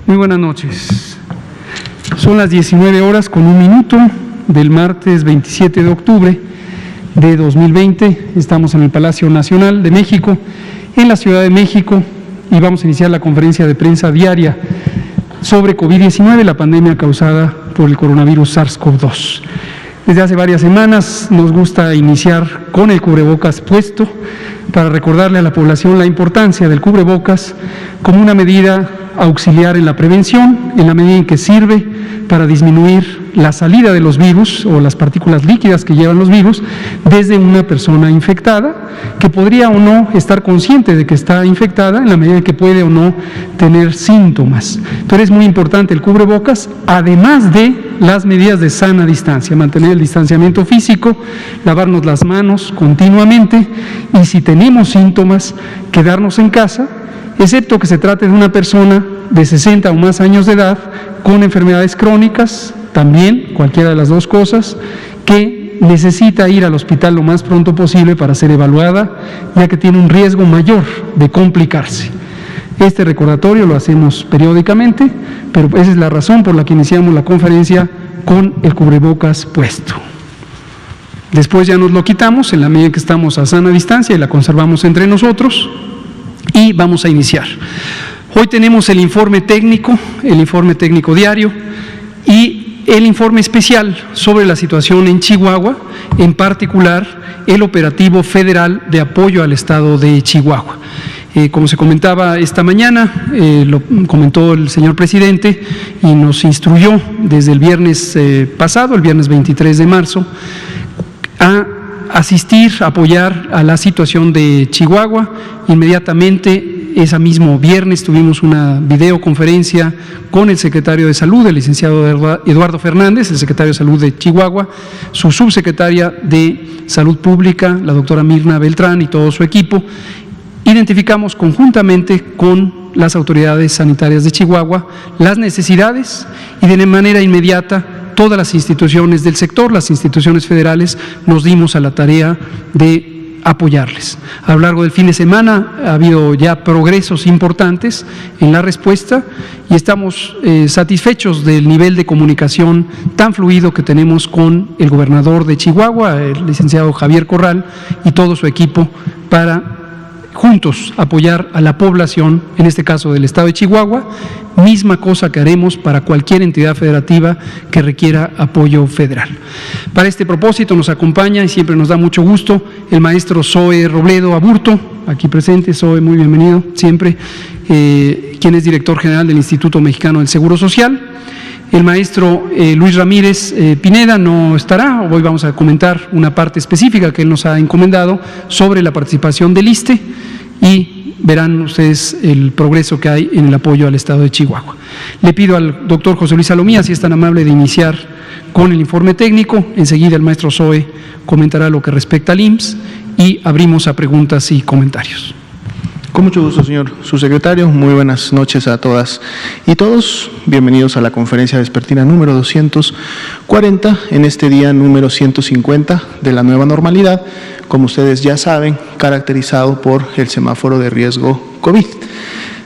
Muy buenas noches. Son las 19:01 del martes 27 de octubre de 2020. Estamos en el Palacio Nacional de México, en la Ciudad de México, y vamos a iniciar la conferencia de prensa diaria sobre COVID-19, la pandemia causada por el coronavirus SARS-CoV-2. Desde hace varias semanas nos gusta iniciar con el cubrebocas puesto para recordarle a la población la importancia del cubrebocas como una medida auxiliar en la prevención, en la medida en que sirve para disminuir la salida de los virus o las partículas líquidas que llevan los virus desde una persona infectada, que podría o no estar consciente de que está infectada en la medida en que puede o no tener síntomas. Entonces es muy importante el cubrebocas, además de las medidas de sana distancia, mantener el distanciamiento físico, lavarnos las manos continuamente y si tenemos síntomas, quedarnos en casa, excepto que se trate de una persona de 60 o más años de edad con enfermedades crónicas, también cualquiera de las dos cosas, que necesita ir al hospital lo más pronto posible para ser evaluada, ya que tiene un riesgo mayor de complicarse. Este recordatorio lo hacemos periódicamente, pero esa es la razón por la que iniciamos la conferencia con el cubrebocas puesto. Después ya nos lo quitamos en la medida en que estamos a sana distancia y la conservamos entre nosotros, y vamos a iniciar. Hoy tenemos el informe técnico diario y el informe especial sobre la situación en Chihuahua, en particular el operativo federal de apoyo al estado de Chihuahua. Como se comentaba esta mañana, lo comentó el señor presidente y nos instruyó desde el viernes pasado, el viernes 23 de marzo, a asistir, apoyar a la situación de Chihuahua. Inmediatamente, ese mismo viernes, tuvimos una videoconferencia con el secretario de Salud, el licenciado Eduardo Fernández, el secretario de Salud de Chihuahua, su subsecretaria de Salud Pública, la doctora Mirna Beltrán, y todo su equipo. Identificamos conjuntamente con las autoridades sanitarias de Chihuahua las necesidades y de manera inmediata todas las instituciones del sector, las instituciones federales, nos dimos a la tarea de apoyarles. A lo largo del fin de semana ha habido ya progresos importantes en la respuesta y estamos satisfechos del nivel de comunicación tan fluido que tenemos con el gobernador de Chihuahua, el licenciado Javier Corral, y todo su equipo para juntos apoyar a la población, en este caso del estado de Chihuahua, misma cosa que haremos para cualquier entidad federativa que requiera apoyo federal. Para este propósito nos acompaña y siempre nos da mucho gusto el maestro Zoe Robledo Aburto, aquí presente. Zoe, muy bienvenido siempre, quien es director general del Instituto Mexicano del Seguro Social. El maestro Luis Ramírez Pineda no estará. Hoy vamos a comentar una parte específica que él nos ha encomendado sobre la participación del ISSSTE y verán ustedes el progreso que hay en el apoyo al estado de Chihuahua. Le pido al doctor José Luis Salomía, si es tan amable, de iniciar con el informe técnico. Enseguida el maestro Zoe comentará lo que respecta al IMSS y abrimos a preguntas y comentarios. Con mucho gusto, señor subsecretario. Muy buenas noches a todas y todos. Bienvenidos a la conferencia vespertina número 240, en este día número 150 de la nueva normalidad, como ustedes ya saben, caracterizado por el semáforo de riesgo COVID.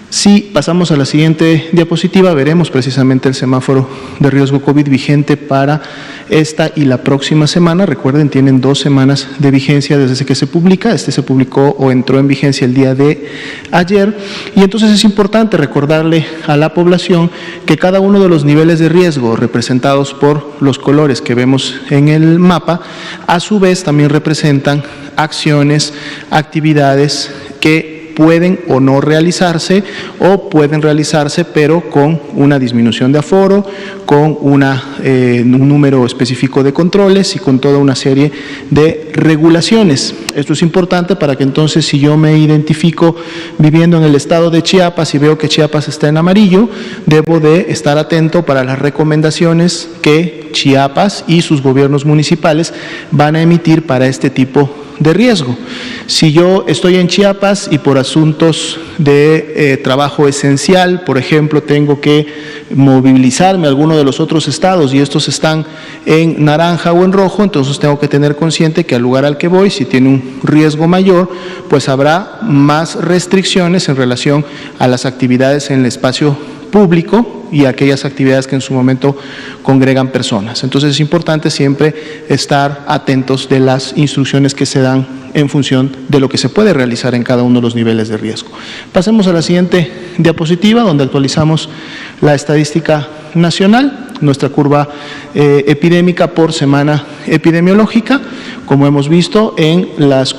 Si pasamos a la siguiente diapositiva, veremos precisamente el semáforo de riesgo COVID vigente para esta y la próxima semana. Recuerden, tienen 2 semanas de vigencia desde que se publica. Este se publicó o entró en vigencia el día de ayer. Y entonces es importante recordarle a la población que cada uno de los niveles de riesgo representados por los colores que vemos en el mapa, a su vez también representan acciones, actividades que pueden o no realizarse, o pueden realizarse pero con una disminución de aforo, con un número específico de controles y con toda una serie de regulaciones. Esto es importante para que entonces, si yo me identifico viviendo en el estado de Chiapas y veo que Chiapas está en amarillo, debo de estar atento para las recomendaciones que Chiapas y sus gobiernos municipales van a emitir para este tipo de riesgo. Si yo estoy en Chiapas y por asuntos de trabajo esencial, por ejemplo, tengo que movilizarme a alguno de los otros estados y estos están en naranja o en rojo, entonces tengo que tener consciente que al lugar al que voy, si tiene un riesgo mayor, pues habrá más restricciones en relación a las actividades en el espacio público y aquellas actividades que en su momento congregan personas. Entonces es importante siempre estar atentos de las instrucciones que se dan en función de lo que se puede realizar en cada uno de los niveles de riesgo. Pasemos a la siguiente diapositiva, donde actualizamos la estadística nacional, nuestra curva epidémica por semana epidemiológica. Como hemos visto en las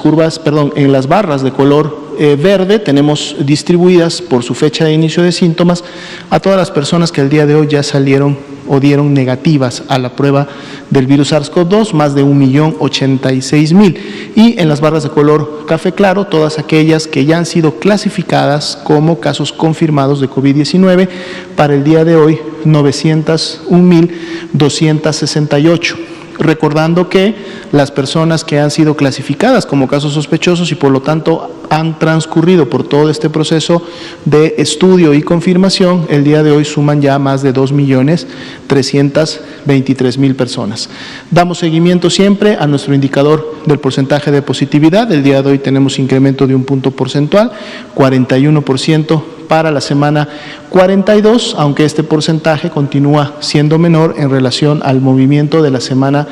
en las barras de color verde, tenemos distribuidas por su fecha de inicio de síntomas a todas las personas que el día de hoy ya salieron o dieron negativas a la prueba del virus SARS-CoV-2, más de 1.086.000. Y en las barras de color café claro, todas aquellas que ya han sido clasificadas como casos confirmados de COVID-19, para el día de hoy 901.268. Recordando que las personas que han sido clasificadas como casos sospechosos y por lo tanto han transcurrido por todo este proceso de estudio y confirmación, el día de hoy suman ya más de 2.323.000 personas. Damos seguimiento siempre a nuestro indicador del porcentaje de positividad. El día de hoy tenemos incremento de 1 punto porcentual, 41% para la semana 42, aunque este porcentaje continúa siendo menor en relación al movimiento de la semana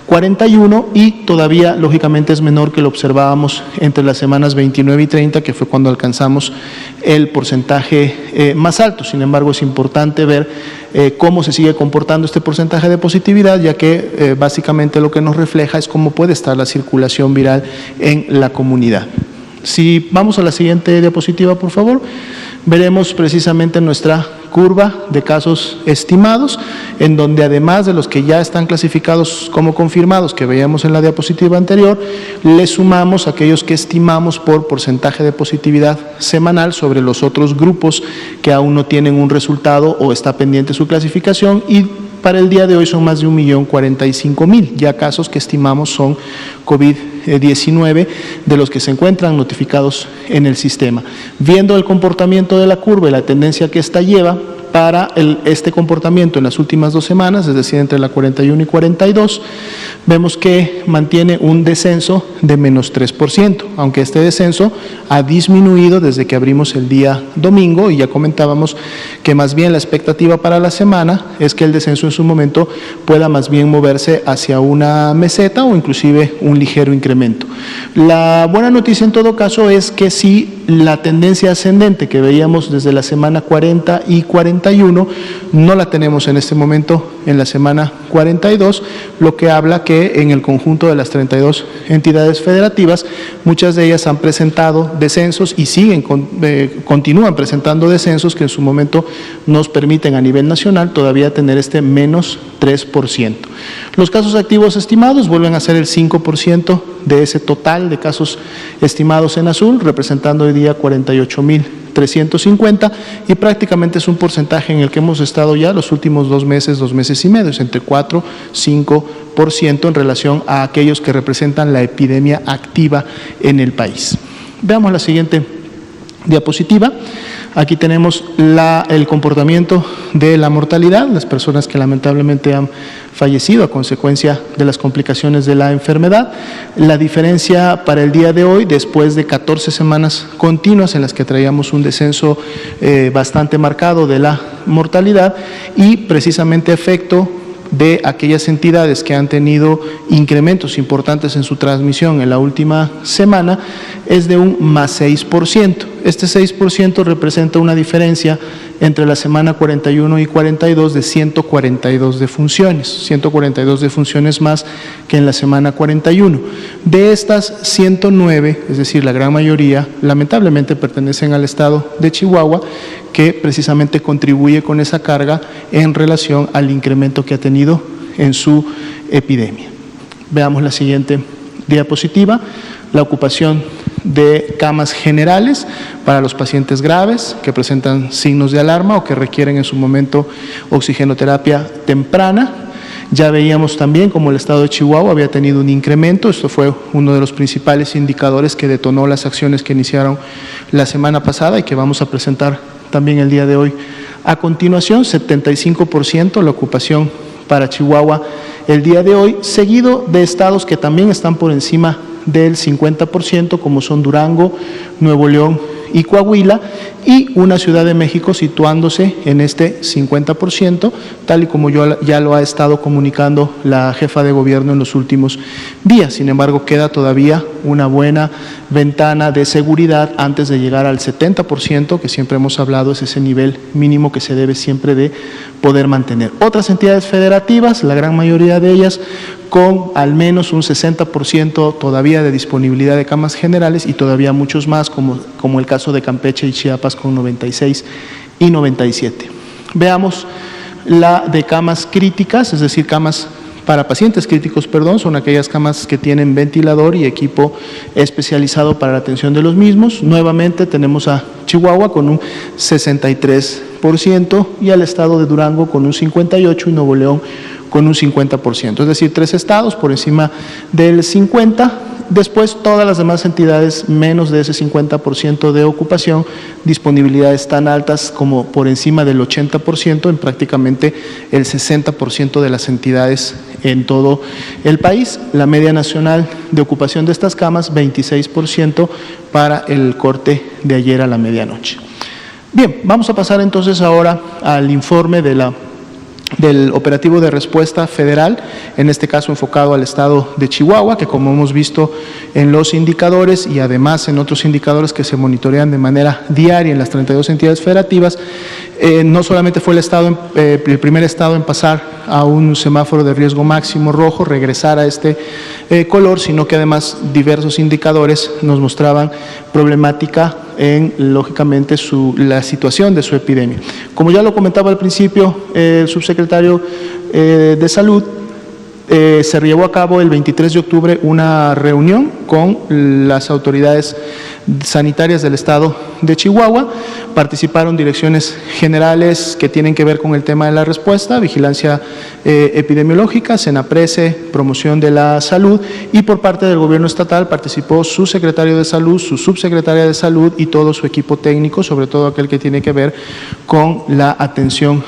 41 y todavía lógicamente es menor que lo observábamos entre las semanas 29 y 30, que fue cuando alcanzamos el porcentaje más alto. Sin embargo, es importante ver cómo se sigue comportando este porcentaje de positividad, ya que básicamente lo que nos refleja es cómo puede estar la circulación viral en la comunidad. Si vamos a la siguiente diapositiva, por favor, veremos precisamente nuestra curva de casos estimados, en donde además de los que ya están clasificados como confirmados, que veíamos en la diapositiva anterior, le sumamos aquellos que estimamos por porcentaje de positividad semanal sobre los otros grupos que aún no tienen un resultado o está pendiente su clasificación, y para el día de hoy son más de 1.045.000 ya casos que estimamos son COVID-19 de los que se encuentran notificados en el sistema. Viendo el comportamiento de la curva y la tendencia que ésta lleva, para este comportamiento en las últimas 2 semanas, es decir, entre la 41 y 42, vemos que mantiene un descenso de menos 3%, aunque este descenso ha disminuido desde que abrimos el día domingo, y ya comentábamos que más bien la expectativa para la semana es que el descenso en su momento pueda más bien moverse hacia una meseta o inclusive un ligero incremento. La buena noticia en todo caso es que si la tendencia ascendente que veíamos desde la semana 40 y 41 no la tenemos en este momento en la semana 42, lo que habla que en el conjunto de las 32 entidades federativas, muchas de ellas han presentado descensos y continúan presentando descensos que en su momento nos permiten a nivel nacional todavía tener este menos 3%. Los casos activos estimados vuelven a ser el 5% de ese total de casos estimados en azul, representando hoy día 48.350, y prácticamente es un porcentaje en el que hemos estado ya los últimos 2 meses y medio, es entre 4-5% en relación a aquellos que representan la epidemia activa en el país. Veamos la siguiente diapositiva. Aquí tenemos el comportamiento de la mortalidad, las personas que lamentablemente han fallecido a consecuencia de las complicaciones de la enfermedad. La diferencia para el día de hoy, después de 14 semanas continuas en las que traíamos un descenso bastante marcado de la mortalidad, y precisamente efecto de aquellas entidades que han tenido incrementos importantes en su transmisión en la última semana, es de un más 6%. Este 6% representa una diferencia entre la semana 41 y 42 de 142 defunciones, 142 defunciones más que en la semana 41. De estas, 109, es decir, la gran mayoría, lamentablemente pertenecen al estado de Chihuahua, que precisamente contribuye con esa carga en relación al incremento que ha tenido en su epidemia. Veamos la siguiente diapositiva. La ocupación de camas generales para los pacientes graves que presentan signos de alarma o que requieren en su momento oxigenoterapia temprana. Ya veíamos también como el estado de Chihuahua había tenido un incremento. Esto fue uno de los principales indicadores que detonó las acciones que iniciaron la semana pasada y que vamos a presentar también el día de hoy. A continuación, 75% la ocupación para Chihuahua el día de hoy, seguido de estados que también están por encima del 50%, como son Durango, Nuevo León y Coahuila, y una Ciudad de México situándose en este 50%, tal y como ya lo ha estado comunicando la jefa de gobierno en los últimos días. Sin embargo, queda todavía una buena ventana de seguridad antes de llegar al 70%, que siempre hemos hablado es ese nivel mínimo que se debe siempre de poder mantener. Otras entidades federativas, la gran mayoría de ellas, con al menos un 60% todavía de disponibilidad de camas generales y todavía muchos más, como el caso de Campeche y Chiapas con 96 y 97. Veamos la de camas críticas, es decir, camas para pacientes críticos, son aquellas camas que tienen ventilador y equipo especializado para la atención de los mismos. Nuevamente tenemos a Chihuahua con un 63% y al estado de Durango con un 58% y Nuevo León con un 50%, es decir, 3 estados por encima del 50%. Después, todas las demás entidades menos de ese 50% de ocupación, disponibilidades tan altas como por encima del 80%, en prácticamente el 60% de las entidades en todo el país. La media nacional de ocupación de estas camas, 26% para el corte de ayer a la medianoche. Bien, vamos a pasar entonces ahora al informe del operativo de respuesta federal, en este caso enfocado al estado de Chihuahua, que como hemos visto en los indicadores y además en otros indicadores que se monitorean de manera diaria en las 32 entidades federativas, no solamente fue el primer estado en pasar a un semáforo de riesgo máximo rojo, regresar a este color, sino que además diversos indicadores nos mostraban problemática en, lógicamente, la situación de su epidemia. Como ya lo comentaba al principio el subsecretario de Salud, se llevó a cabo el 23 de octubre una reunión con las autoridades sanitarias del estado de Chihuahua. Participaron direcciones generales que tienen que ver con el tema de la respuesta, vigilancia epidemiológica, Senaprese, promoción de la salud, y por parte del gobierno estatal participó su secretario de salud, su subsecretaria de salud y todo su equipo técnico, sobre todo aquel que tiene que ver con la atención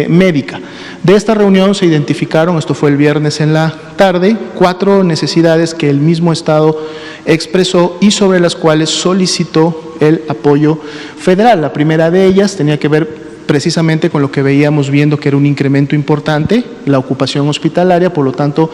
médica. De esta reunión se identificaron, esto fue el viernes en la tarde, 4 necesidades que el mismo estado expresó y sobre las cuales solicitó el apoyo federal. La primera de ellas tenía que ver precisamente con lo que veíamos viendo que era un incremento importante, la ocupación hospitalaria, por lo tanto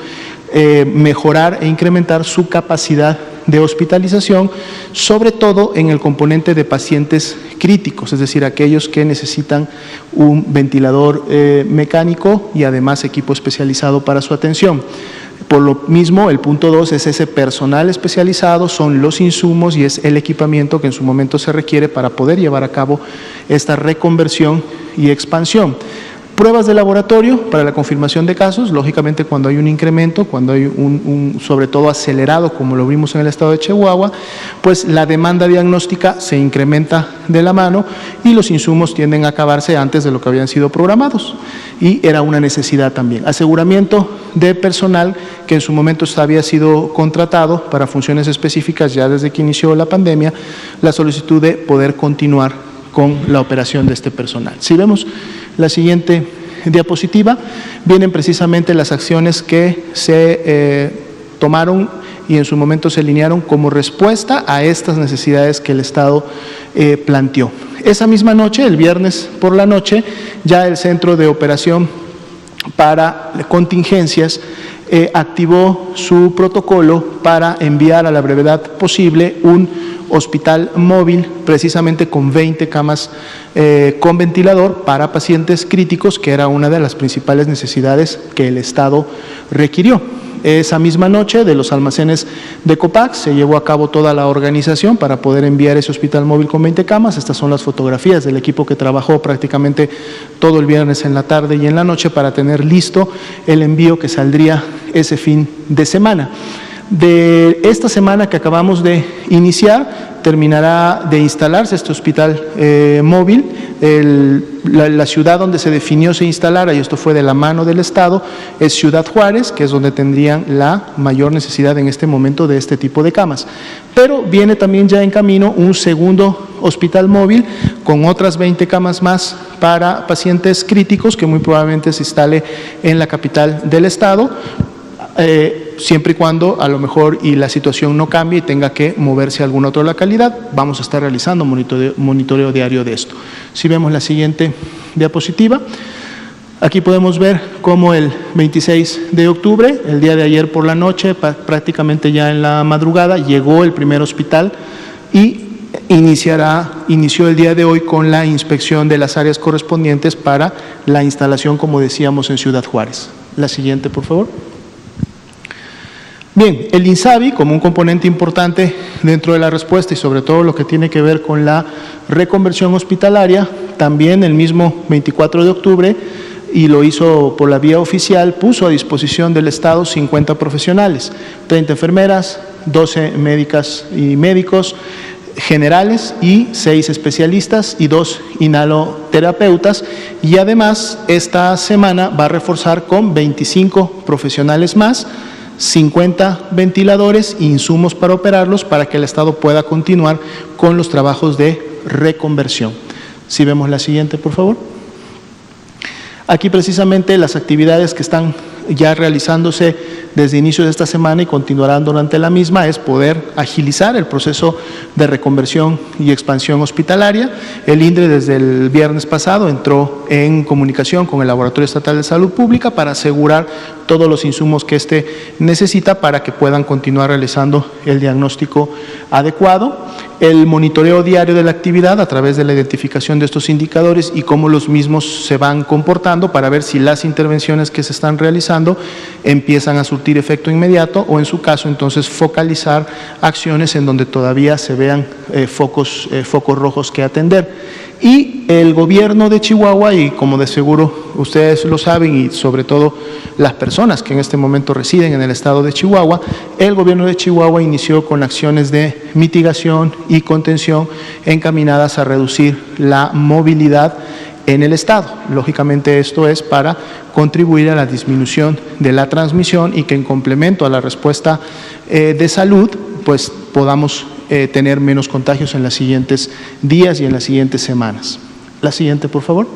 mejorar e incrementar su capacidad de hospitalización, sobre todo en el componente de pacientes críticos, es decir, aquellos que necesitan un ventilador mecánico y además equipo especializado para su atención. Por lo mismo, el punto 2 es ese personal especializado, son los insumos y es el equipamiento que en su momento se requiere para poder llevar a cabo esta reconversión y expansión. Pruebas de laboratorio para la confirmación de casos, lógicamente cuando hay un incremento, cuando hay un sobre todo acelerado como lo vimos en el estado de Chihuahua, pues la demanda diagnóstica se incrementa de la mano y los insumos tienden a acabarse antes de lo que habían sido programados y era una necesidad también. Aseguramiento de personal que en su momento había sido contratado para funciones específicas ya desde que inició la pandemia, la solicitud de poder continuar con la operación de este personal. Si vemos la siguiente diapositiva, vienen precisamente las acciones que se tomaron y en su momento se alinearon como respuesta a estas necesidades que el Estado planteó. Esa misma noche, el viernes por la noche, ya el Centro de Operación para Contingencias activó su protocolo para enviar a la brevedad posible un hospital móvil, precisamente con 20 camas con ventilador para pacientes críticos, que era una de las principales necesidades que el Estado requirió. Esa misma noche, de los almacenes de Copax, se llevó a cabo toda la organización para poder enviar ese hospital móvil con 20 camas. Estas son las fotografías del equipo que trabajó prácticamente todo el viernes en la tarde y en la noche para tener listo el envío que saldría ese fin de semana. De esta semana que acabamos de iniciar, terminará de instalarse este hospital móvil. La ciudad donde se definió se instalara, y esto fue de la mano del Estado, es Ciudad Juárez, que es donde tendrían la mayor necesidad en este momento de este tipo de camas. Pero viene también ya en camino un segundo hospital móvil con otras 20 camas más para pacientes críticos, que muy probablemente se instale en la capital del Estado. siempre y cuando a lo mejor y la situación no cambie y tenga que moverse a alguna otra localidad, vamos a estar realizando monitoreo diario de esto. Si vemos la siguiente diapositiva, aquí podemos ver cómo el 26 de octubre, el día de ayer por la noche, prácticamente ya en la madrugada, llegó el primer hospital y inició el día de hoy con la inspección de las áreas correspondientes para la instalación, como decíamos, en Ciudad Juárez. La siguiente, por favor. Bien, el INSABI, como un componente importante dentro de la respuesta y sobre todo lo que tiene que ver con la reconversión hospitalaria, también el mismo 24 de octubre, y lo hizo por la vía oficial, puso a disposición del Estado 50 profesionales, 30 enfermeras, 12 médicas y médicos generales y 6 especialistas y 2 inhaloterapeutas, y además esta semana va a reforzar con 25 profesionales más, 50 ventiladores e insumos para operarlos para que el Estado pueda continuar con los trabajos de reconversión. Si vemos la siguiente, por favor. Aquí precisamente las actividades que están ya realizándose desde inicio de esta semana y continuarán durante la misma es poder agilizar el proceso de reconversión y expansión hospitalaria. El INDRE desde el viernes pasado entró en comunicación con el Laboratorio Estatal de Salud Pública para asegurar todos los insumos que éste necesita para que puedan continuar realizando el diagnóstico adecuado. El monitoreo diario de la actividad a través de la identificación de estos indicadores y cómo los mismos se van comportando para ver si las intervenciones que se están realizando empiezan a surtir efecto inmediato o en su caso entonces focalizar acciones en donde todavía se vean focos rojos que atender. Y el gobierno de Chihuahua, y como de seguro ustedes lo saben y sobre todo las personas que en este momento residen en el estado de Chihuahua, el gobierno de Chihuahua inició con acciones de mitigación y contención encaminadas a reducir la movilidad en el estado. Lógicamente esto es para contribuir a la disminución de la transmisión y que en complemento a la respuesta de salud pues podamos tener menos contagios en los siguientes días y en las siguientes semanas. La siguiente, por favor.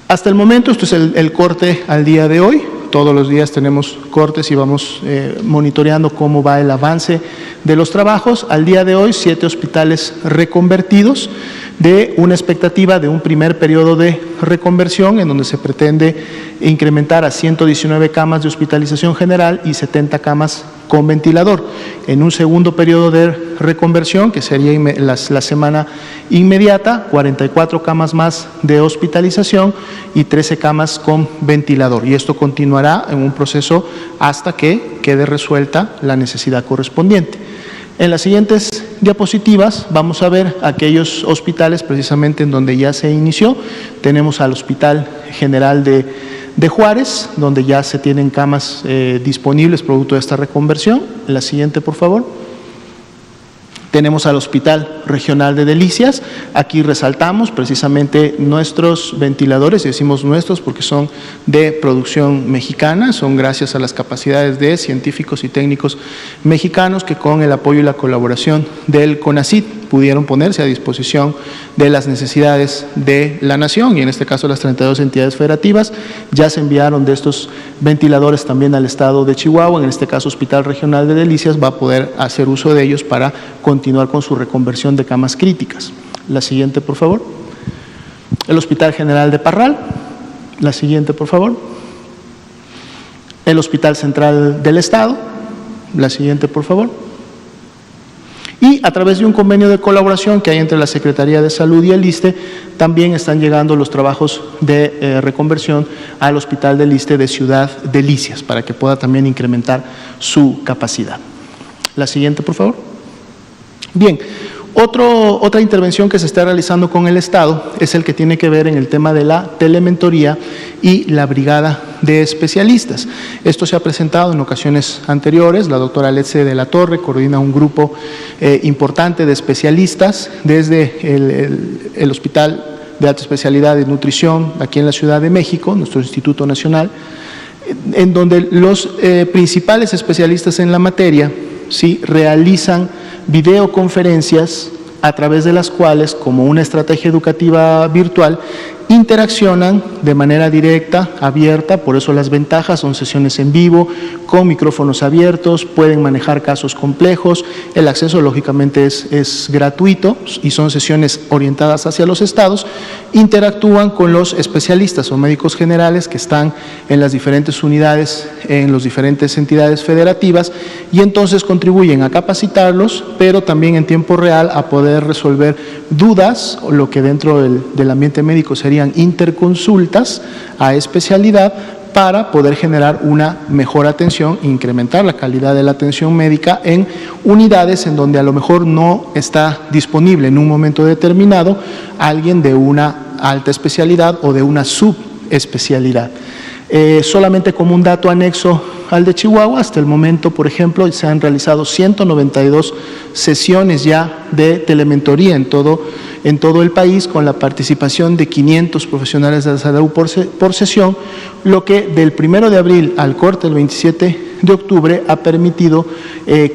Hasta el momento, esto es el corte al día de hoy. Todos los días tenemos cortes y vamos monitoreando cómo va el avance de los trabajos. Al día de hoy, 7 hospitales reconvertidos, de una expectativa de un primer periodo de reconversión en donde se pretende incrementar a 119 camas de hospitalización general y 70 camas con ventilador. En un segundo periodo de reconversión, que sería la semana inmediata, 44 camas más de hospitalización y 13 camas con ventilador. Y esto continuará en un proceso hasta que quede resuelta la necesidad correspondiente. En las siguientes diapositivas vamos a ver aquellos hospitales precisamente en donde ya se inició. Tenemos al Hospital General de Juárez, donde ya se tienen camas disponibles producto de esta reconversión. La siguiente, por favor. Tenemos al Hospital Regional de Delicias. Aquí resaltamos precisamente nuestros ventiladores, decimos nuestros porque son de producción mexicana, son gracias a las capacidades de científicos y técnicos mexicanos que con el apoyo y la colaboración del CONACYT pudieron ponerse a disposición de las necesidades de la nación y en este caso las 32 entidades federativas. Ya se enviaron de estos ventiladores también al estado de Chihuahua, en este caso Hospital Regional de Delicias va a poder hacer uso de ellos para continuar con su reconversión de camas críticas. La siguiente, por favor. El Hospital General de Parral. La siguiente, por favor. El Hospital Central del Estado. La siguiente, por favor. Y a través de un convenio de colaboración que hay entre la Secretaría de Salud y el ISSSTE, también están llegando los trabajos de reconversión al Hospital del ISSSTE de Ciudad Delicias, para que pueda también incrementar su capacidad. La siguiente, por favor. Bien, otra intervención que se está realizando con el Estado es el que tiene que ver en el tema de la telementoría y la brigada de especialistas. Esto se ha presentado en ocasiones anteriores, la doctora Letze de la Torre coordina un grupo importante de especialistas desde el Hospital de Alta Especialidad de Nutrición aquí en la Ciudad de México, nuestro Instituto Nacional, en donde los principales especialistas en la materia ¿sí? realizan videoconferencias a través de las cuales, como una estrategia educativa virtual, interaccionan de manera directa, abierta, por eso las ventajas, son sesiones en vivo, con micrófonos abiertos, pueden manejar casos complejos, el acceso lógicamente es gratuito y son sesiones orientadas hacia los estados, interactúan con los especialistas o médicos generales que están en las diferentes unidades, en las diferentes entidades federativas, y entonces contribuyen a capacitarlos, pero también en tiempo real a poder resolver dudas, o lo que dentro del ambiente médico serían interconsultas a especialidad, para poder generar una mejor atención, incrementar la calidad de la atención médica en unidades en donde a lo mejor no está disponible en un momento determinado alguien de una alta especialidad o de una subespecialidad. Solamente como un dato anexo al de Chihuahua, hasta el momento, por ejemplo, se han realizado 192 sesiones ya de telementoría en todo el país, con la participación de 500 profesionales de la salud por sesión, lo que del 1 de abril al corte del 27 de octubre ha permitido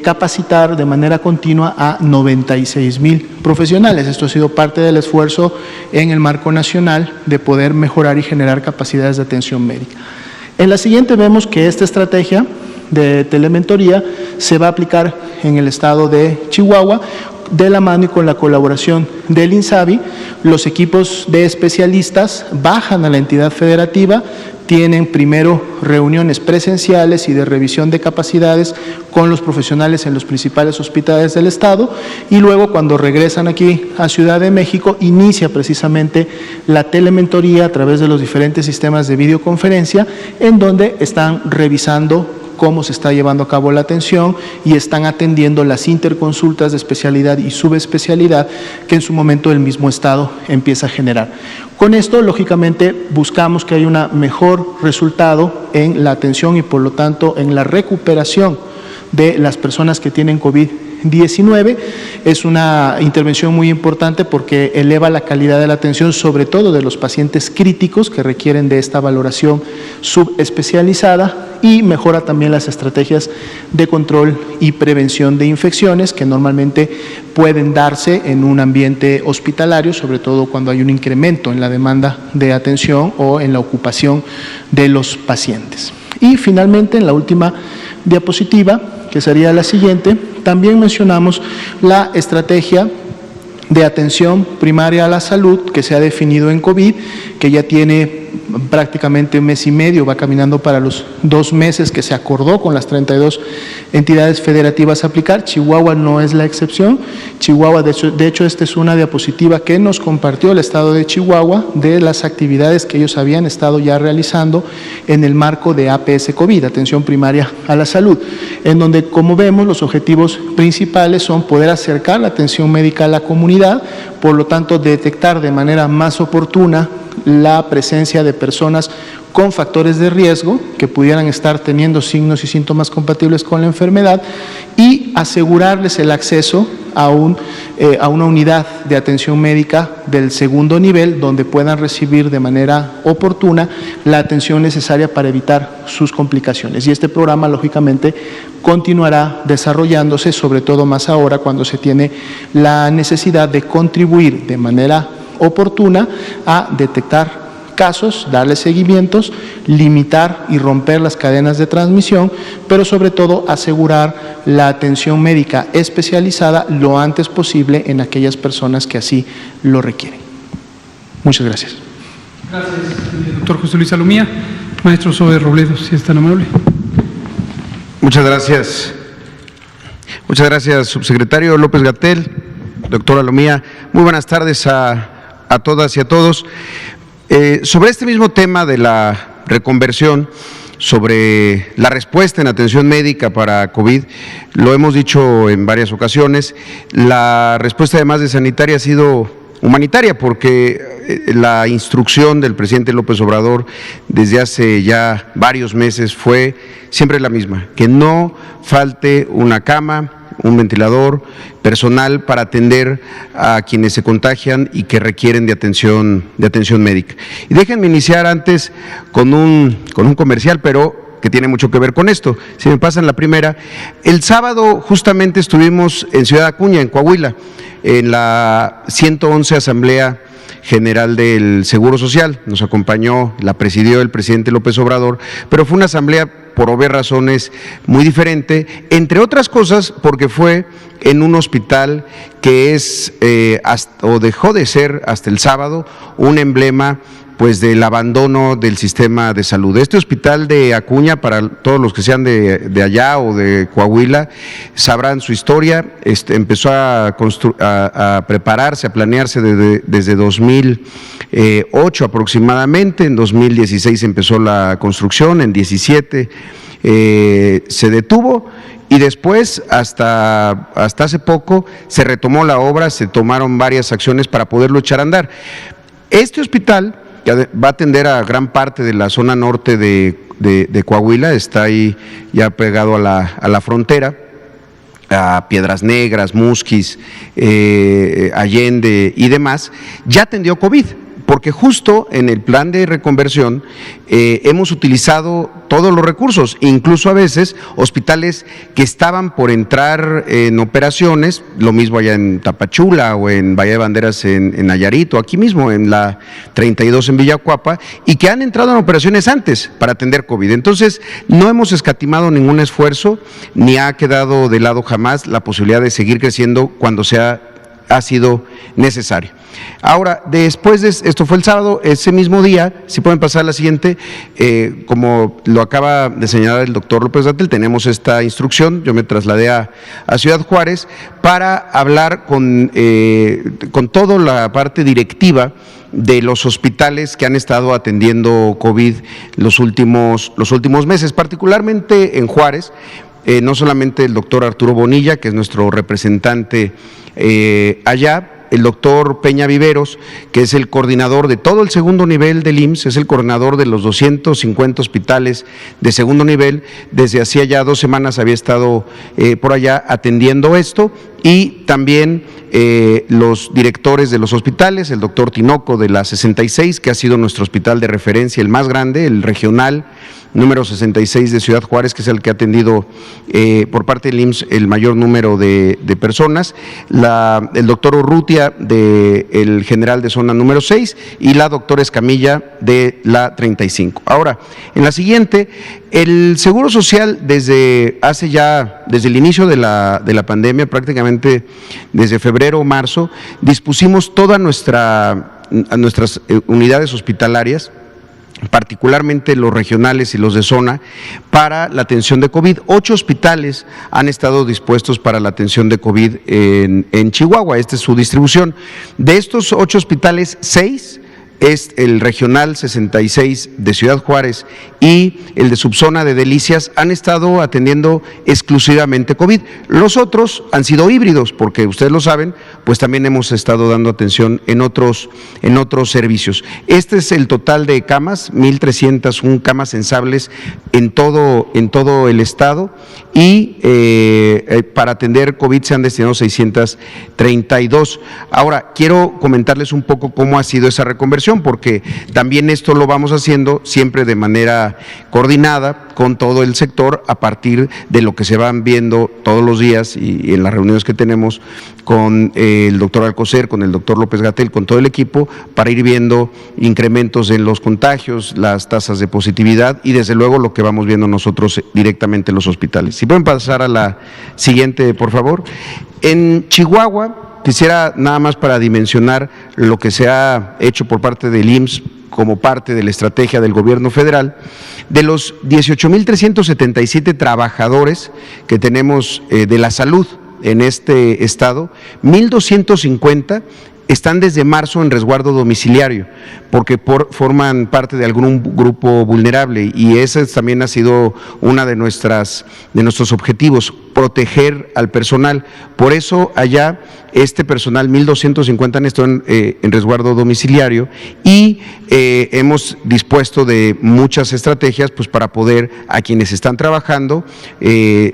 capacitar de manera continua a 96,000 profesionales. Esto ha sido parte del esfuerzo en el marco nacional de poder mejorar y generar capacidades de atención médica. En la siguiente vemos que esta estrategia de telementoría se va a aplicar en el estado de Chihuahua, de la mano y con la colaboración del INSABI. Los equipos de especialistas bajan a la entidad federativa, tienen primero reuniones presenciales y de revisión de capacidades con los profesionales en los principales hospitales del estado, y luego cuando regresan aquí a Ciudad de México inicia precisamente la telementoría a través de los diferentes sistemas de videoconferencia, en donde están revisando cómo se está llevando a cabo la atención y están atendiendo las interconsultas de especialidad y subespecialidad que en su momento el mismo estado empieza a generar. Con esto, lógicamente, buscamos que haya un mejor resultado en la atención y, por lo tanto, en la recuperación de las personas que tienen COVID-19. Es una intervención muy importante porque eleva la calidad de la atención, sobre todo de los pacientes críticos que requieren de esta valoración subespecializada, y mejora también las estrategias de control y prevención de infecciones que normalmente pueden darse en un ambiente hospitalario, sobre todo cuando hay un incremento en la demanda de atención o en la ocupación de los pacientes. Y finalmente, en la última diapositiva, que sería la siguiente, también mencionamos la estrategia de atención primaria a la salud que se ha definido en COVID, que ya tiene prácticamente 1 mes y medio, va caminando para los 2 meses que se acordó con las 32 entidades federativas aplicar. Chihuahua no es la excepción. Chihuahua, de hecho, esta es una diapositiva que nos compartió el estado de Chihuahua de las actividades que ellos habían estado ya realizando en el marco de APS COVID, atención primaria a la salud, en donde, como vemos, los objetivos principales son poder acercar la atención médica a la comunidad, por lo tanto, detectar de manera más oportuna la presencia de personas con factores de riesgo que pudieran estar teniendo signos y síntomas compatibles con la enfermedad, y asegurarles el acceso a una unidad de atención médica del segundo nivel, donde puedan recibir de manera oportuna la atención necesaria para evitar sus complicaciones. Y este programa, lógicamente, continuará desarrollándose, sobre todo más ahora cuando se tiene la necesidad de contribuir de manera oportuna a detectar casos, darle seguimientos, limitar y romper las cadenas de transmisión, pero sobre todo asegurar la atención médica especializada lo antes posible en aquellas personas que así lo requieren. Muchas gracias. Gracias, doctor José Luis Alomía. Maestro Zoe Robledo, si es tan amable. Muchas gracias. Muchas gracias, subsecretario López-Gatell, doctor Alomía. Muy buenas tardes a todas y a todos. Sobre este mismo tema de la reconversión, sobre la respuesta en atención médica para COVID, lo hemos dicho en varias ocasiones, la respuesta además de sanitaria ha sido humanitaria, porque la instrucción del presidente López Obrador desde hace ya varios meses fue siempre la misma, que no falte una cama, un ventilador, personal para atender a quienes se contagian y que requieren de atención médica. Y déjenme iniciar antes con un comercial, pero que tiene mucho que ver con esto. Si me pasan la primera, el sábado justamente estuvimos en Ciudad Acuña, en Coahuila, en la 111 Asamblea General del Seguro Social. Nos acompañó, la presidió el presidente López Obrador, pero fue una asamblea por obvias razones muy diferente, entre otras cosas porque fue en un hospital que es, o dejó de ser hasta el sábado, un emblema pues del abandono del sistema de salud. Este hospital de Acuña, para todos los que sean de allá o de Coahuila, sabrán su historia. Empezó a prepararse, a planearse desde 2008 aproximadamente. En 2016 empezó la construcción, en 2017 se detuvo. Y después, hasta hace poco, se retomó la obra, se tomaron varias acciones para poderlo echar a andar. Este hospital, que va a atender a gran parte de la zona norte de Coahuila, está ahí ya pegado a la frontera, a Piedras Negras, Musquis, Allende y demás, ya atendió COVID. Porque justo en el plan de reconversión hemos utilizado todos los recursos, incluso a veces hospitales que estaban por entrar en operaciones, lo mismo allá en Tapachula o en Bahía de Banderas en Nayarit, o aquí mismo en la 32 en Villacuapa, y que han entrado en operaciones antes para atender COVID. Entonces, no hemos escatimado ningún esfuerzo, ni ha quedado de lado jamás la posibilidad de seguir creciendo cuando ha sido necesario. Ahora, después de esto fue el sábado, ese mismo día, si pueden pasar a la siguiente, como lo acaba de señalar el doctor López Gatell, tenemos esta instrucción. Yo me trasladé a Ciudad Juárez para hablar con toda la parte directiva de los hospitales que han estado atendiendo COVID los últimos meses, particularmente en Juárez. No solamente el doctor Arturo Bonilla, que es nuestro representante allá, el doctor Peña Viveros, que es el coordinador de todo el segundo nivel del IMSS, es el coordinador de los 250 hospitales de segundo nivel. Desde hacía ya 2 semanas había estado por allá atendiendo esto, y también los directores de los hospitales, el doctor Tinoco de la 66, que ha sido nuestro hospital de referencia, el más grande, el regional número 66 de Ciudad Juárez, que es el que ha atendido por parte del IMSS el mayor número de personas, el doctor Urrutia del general de zona número 6 y la doctora Escamilla de la 35. Ahora, en la siguiente, el Seguro Social desde el inicio de la pandemia, prácticamente desde febrero o marzo, dispusimos todas nuestras unidades hospitalarias, particularmente los regionales y los de zona, para la atención de COVID. 8 hospitales han estado dispuestos para la atención de COVID en Chihuahua. Esta es su distribución. De estos 8 hospitales, 6 es el regional 66 de Ciudad Juárez y el de subzona de Delicias, han estado atendiendo exclusivamente COVID. Los otros han sido híbridos, porque ustedes lo saben, pues también hemos estado dando atención en otros servicios. Este es el total de camas, 1,301 camas sensables en todo el estado, y para atender COVID se han destinado 632. Ahora, quiero comentarles un poco cómo ha sido esa reconversión, porque también esto lo vamos haciendo siempre de manera coordinada con todo el sector, a partir de lo que se van viendo todos los días y en las reuniones que tenemos con el doctor Alcocer, con el doctor López Gatell, con todo el equipo, para ir viendo incrementos en los contagios, las tasas de positividad y desde luego lo que vamos viendo nosotros directamente en los hospitales. Si pueden pasar a la siguiente, por favor. En Chihuahua, quisiera nada más para dimensionar lo que se ha hecho por parte del IMSS como parte de la estrategia del gobierno federal. De los 18,377 trabajadores que tenemos de la salud en este estado, 1,250 están desde marzo en resguardo domiciliario, porque forman parte de algún grupo vulnerable, y ese también ha sido una de nuestros objetivos, proteger al personal. Por eso allá este personal, 1,250 están en resguardo domiciliario, y hemos dispuesto de muchas estrategias pues para poder a quienes están trabajando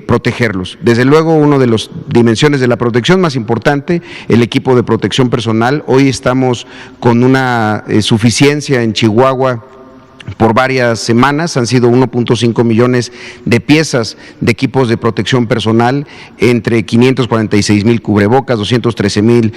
protegerlos. Desde luego, una de las dimensiones de la protección más importante, el equipo de protección personal. Hoy estamos con una suficiencia en Chihuahua por varias semanas. Han sido 1.5 millones de piezas de equipos de protección personal, entre 546,000 cubrebocas, 213,000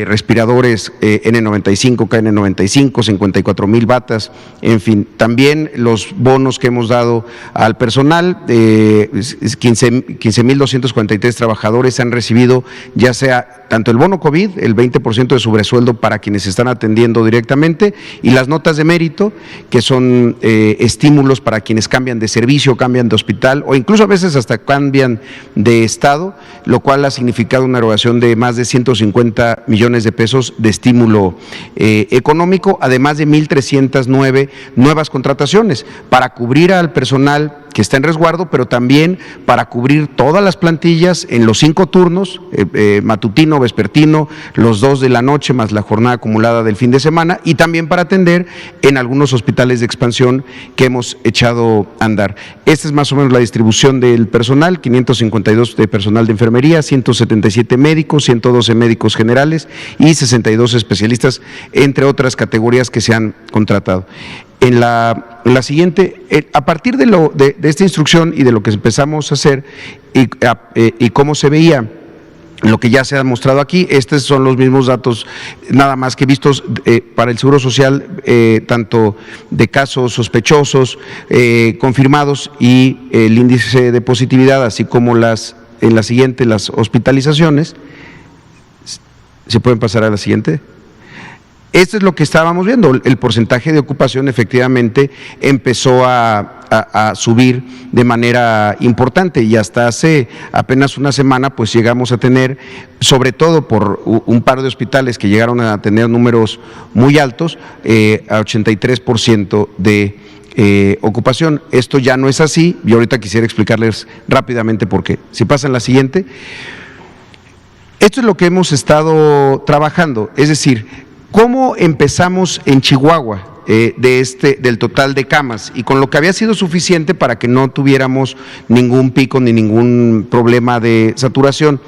respiradores N95, KN95, 54,000 batas, en fin. También los bonos que hemos dado al personal, 15,243 trabajadores han recibido ya sea tanto el bono COVID, el 20% de sobresueldo para quienes están atendiendo directamente, y las notas de mérito, que son estímulos para quienes cambian de servicio, cambian de hospital o incluso a veces hasta cambian de estado, lo cual ha significado una erogación de más de 150 millones de pesos de estímulo económico, además de 1,309 nuevas contrataciones para cubrir al personal que está en resguardo, pero también para cubrir todas las plantillas en los 5 turnos, matutino, vespertino, los 2 de la noche más la jornada acumulada del fin de semana, y también para atender en algunos hospitales de expansión que hemos echado a andar. Esta es más o menos la distribución del personal: 552 de personal de enfermería, 177 médicos, 112 médicos generales y 62 especialistas, entre otras categorías que se han contratado. En la siguiente, a partir de esta instrucción y de lo que empezamos a hacer y cómo se veía lo que ya se ha mostrado aquí, estos son los mismos datos, nada más que vistos para el Seguro Social, tanto de casos sospechosos, confirmados, y el índice de positividad, así como en la siguiente, las hospitalizaciones. ¿Se pueden pasar a la siguiente? Esto es lo que estábamos viendo. El porcentaje de ocupación efectivamente empezó a subir de manera importante, y hasta hace apenas una semana pues llegamos a tener, sobre todo por un par de hospitales que llegaron a tener números muy altos, a 83% de ocupación. Esto ya no es así, y ahorita quisiera explicarles rápidamente por qué. Si pasan la siguiente. Esto es lo que hemos estado trabajando, es decir, ¿cómo empezamos en Chihuahua del total de camas? Y con lo que había sido suficiente para que no tuviéramos ningún pico ni ningún problema de saturación.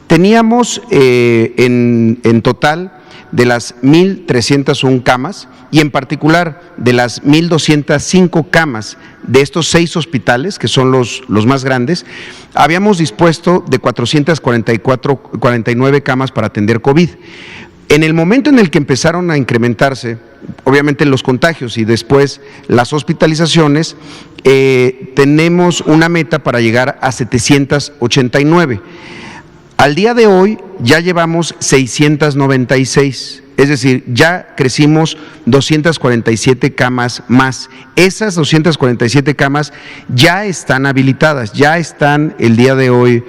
Teníamos en total de las 1,301 camas, y en particular de las 1,205 camas de estos 6 hospitales, que son los más grandes, habíamos dispuesto de 449 camas para atender COVID. En el momento en el que empezaron a incrementarse, obviamente, los contagios y después las hospitalizaciones, tenemos una meta para llegar a 789. Al día de hoy ya llevamos 696, es decir, ya crecimos 247 camas más. Esas 247 camas ya están habilitadas, ya están el día de hoy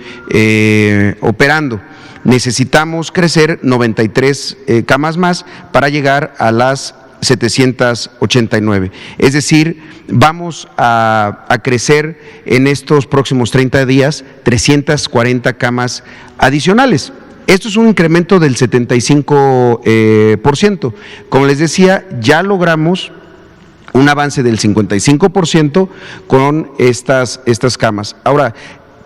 operando. Necesitamos crecer 93 camas más para llegar a las 789. Es decir, vamos a crecer en estos próximos 30 días 340 camas adicionales. Esto es un incremento del 75%. Como les decía, ya logramos un avance del 55% con estas camas. Ahora,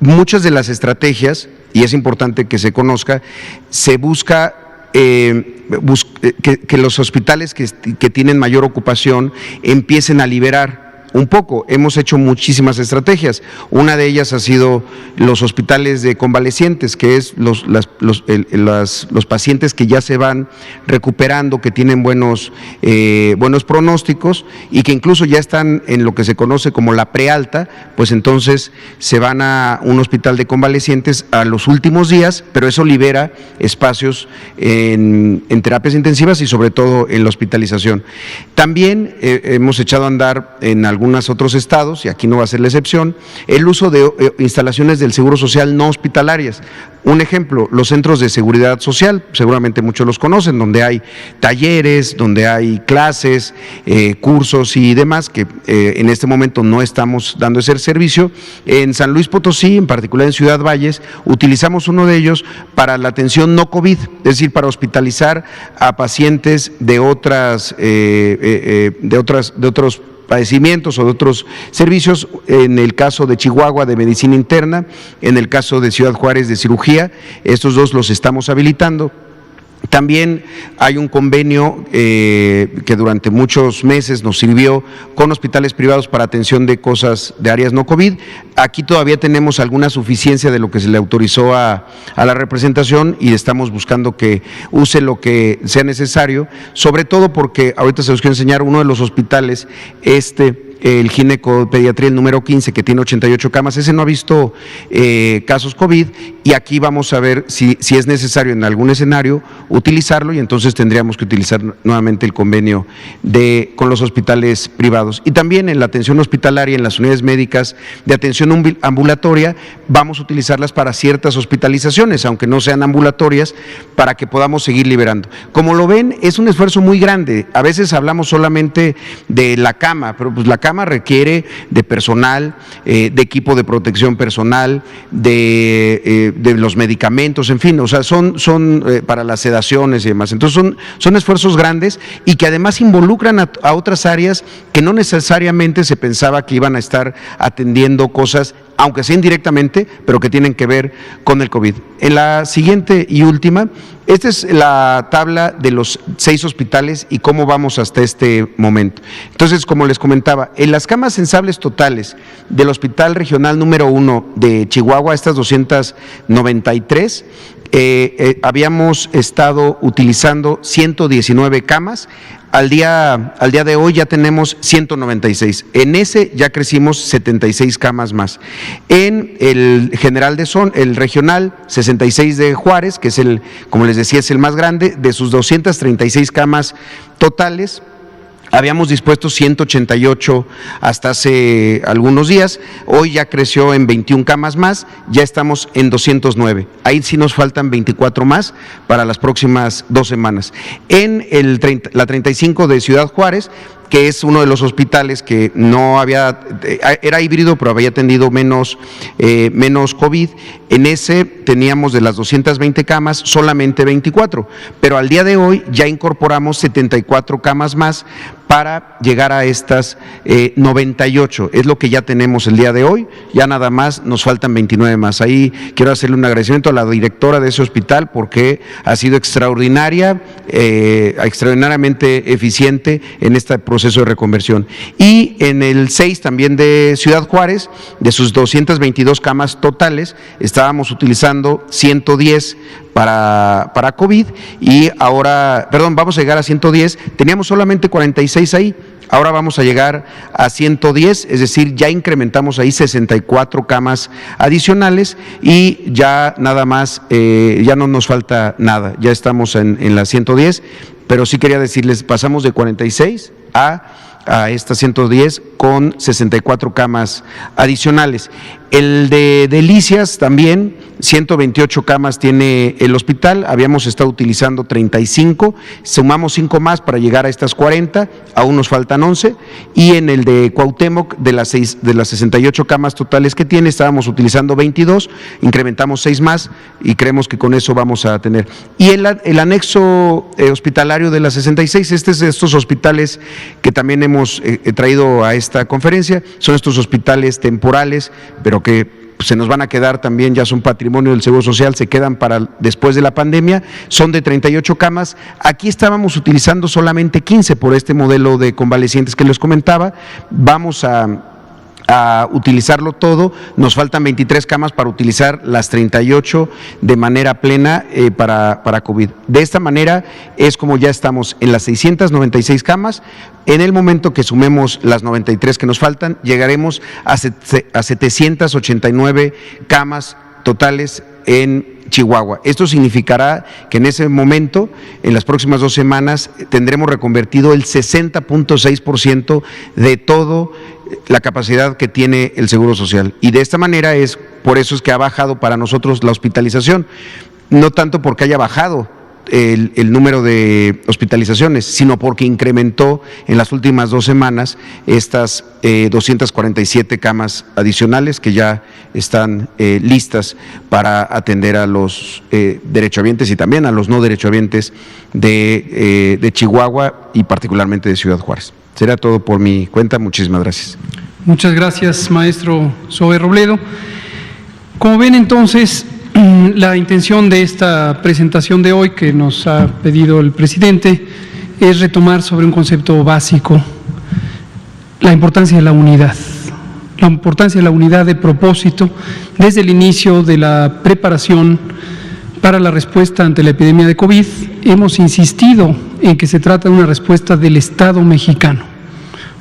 muchas de las estrategias, y es importante que se conozca, se busca que los hospitales que tienen mayor ocupación empiecen a liberar un poco. Hemos hecho muchísimas estrategias. Una de ellas ha sido los hospitales de convalecientes, que es los pacientes que ya se van recuperando, que tienen buenos pronósticos y que incluso ya están en lo que se conoce como la prealta, pues entonces se van a un hospital de convalecientes a los últimos días, pero eso libera espacios en terapias intensivas y sobre todo en la hospitalización. También hemos echado a andar en algunos otros estados, y aquí no va a ser la excepción, el uso de instalaciones del Seguro Social no hospitalarias. Un ejemplo, los centros de seguridad social, seguramente muchos los conocen, donde hay talleres, donde hay clases, cursos y demás, que en este momento no estamos dando ese servicio. En San Luis Potosí, en particular en Ciudad Valles, utilizamos uno de ellos para la atención no COVID, es decir, para hospitalizar a pacientes de otros padecimientos o de otros servicios. En el caso de Chihuahua, de medicina interna; en el caso de Ciudad Juárez, de cirugía. Estos dos los estamos habilitando. También hay un convenio que durante muchos meses nos sirvió con hospitales privados para atención de cosas de áreas no COVID. Aquí todavía tenemos alguna suficiencia de lo que se le autorizó a la representación y estamos buscando que use lo que sea necesario, sobre todo porque ahorita se los quiero enseñar uno de los hospitales, el ginecopediatría, el número 15, que tiene 88 camas, ese no ha visto casos COVID, y aquí vamos a ver si es necesario en algún escenario utilizarlo, y entonces tendríamos que utilizar nuevamente el convenio con los hospitales privados. Y también en la atención hospitalaria, en las unidades médicas de atención ambulatoria, vamos a utilizarlas para ciertas hospitalizaciones, aunque no sean ambulatorias, para que podamos seguir liberando. Como lo ven, es un esfuerzo muy grande. A veces hablamos solamente de la cama, pero pues la cama requiere de personal, de equipo de protección personal, de los medicamentos, en fin, o sea, son para las sedaciones y demás. Entonces son esfuerzos grandes y que además involucran a otras áreas que no necesariamente se pensaba que iban a estar atendiendo cosas, aunque sea indirectamente, pero que tienen que ver con el COVID. En la siguiente y última, esta es la tabla de los 6 hospitales y cómo vamos hasta este momento. Entonces, como les comentaba, en las camas sensibles totales del Hospital Regional número 1 de Chihuahua, estas 293, habíamos estado utilizando 119 camas. Al día de hoy ya tenemos 196. En ese ya crecimos 76 camas más. En el el regional 66 de Juárez, que es como les decía, es el más grande, de sus 236 camas totales, habíamos dispuesto 188 hasta hace algunos días, hoy ya creció en 21 camas más, ya estamos en 209. Ahí sí nos faltan 24 más para las próximas 2 semanas. En la 35 de Ciudad Juárez, que es uno de los hospitales que no era híbrido, pero había atendido menos COVID. En ese teníamos de las 220 camas solamente 24, pero al día de hoy ya incorporamos 74 camas más para llegar a estas 98, es lo que ya tenemos el día de hoy, ya nada más nos faltan 29 más. Ahí quiero hacerle un agradecimiento a la directora de ese hospital porque ha sido extraordinariamente eficiente en este proceso de reconversión. Y en el 6 también de Ciudad Juárez, de sus 222 camas totales, estábamos utilizando 110 para COVID y ahora, vamos a llegar a 110, teníamos solamente 46 ahí, ahora vamos a llegar a 110, es decir, ya incrementamos ahí 64 camas adicionales y ya nada más, ya no nos falta nada, ya estamos en las 110, pero sí quería decirles, pasamos de 46 a estas 110 con 64 camas adicionales. El de Delicias también, 128 camas tiene el hospital, habíamos estado utilizando 35, sumamos 5 más para llegar a estas 40, aún nos faltan 11, y en el de Cuauhtémoc, de las 68 camas totales que tiene, estábamos utilizando 22, incrementamos 6 más y creemos que con eso vamos a tener. Y el anexo hospitalario de las 66, estos hospitales que también hemos traído a esta conferencia, son estos hospitales temporales, pero que se nos van a quedar también, ya son patrimonio del Seguro Social, se quedan para después de la pandemia, son de 38 camas, aquí estábamos utilizando solamente 15 por este modelo de convalecientes que les comentaba, vamos a utilizarlo todo, nos faltan 23 camas para utilizar las 38 de manera plena para COVID. De esta manera es como ya estamos en las 696 camas, en el momento que sumemos las 93 que nos faltan, llegaremos a 789 camas totales en Chihuahua. Esto significará que en ese momento, en las próximas 2 semanas, tendremos reconvertido el 60.6% de todo la capacidad que tiene el Seguro Social. Y de esta manera por eso es que ha bajado para nosotros la hospitalización, no tanto porque haya bajado el número de hospitalizaciones, sino porque incrementó en las últimas 2 semanas estas 247 camas adicionales que ya están listas para atender a los derechohabientes y también a los no derechohabientes de Chihuahua y particularmente de Ciudad Juárez. Será todo por mi cuenta. Muchísimas gracias. Muchas gracias, maestro Zoe Robledo. Como ven, entonces, La intención de esta presentación de hoy que nos ha pedido el presidente es retomar sobre un concepto básico la importancia de la unidad. La importancia de la unidad de propósito desde el inicio de la preparación para la respuesta ante la epidemia de COVID. Hemos insistido en que se trata de una respuesta del Estado mexicano.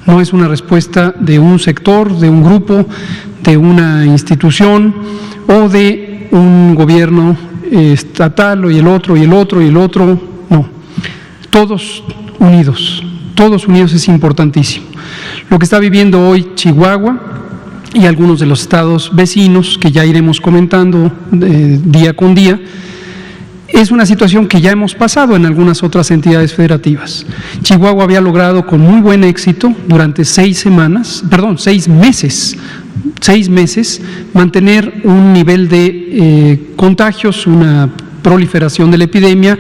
No es una respuesta de un sector, de un grupo, de una institución o de un gobierno estatal y el otro y el otro y el otro. No, todos unidos es importantísimo. Lo que está viviendo hoy Chihuahua y algunos de los estados vecinos, que ya iremos comentando día con día, es una situación que ya hemos pasado en algunas otras entidades federativas. Chihuahua había logrado con muy buen éxito durante 6 meses, mantener un nivel de contagios, una proliferación de la epidemia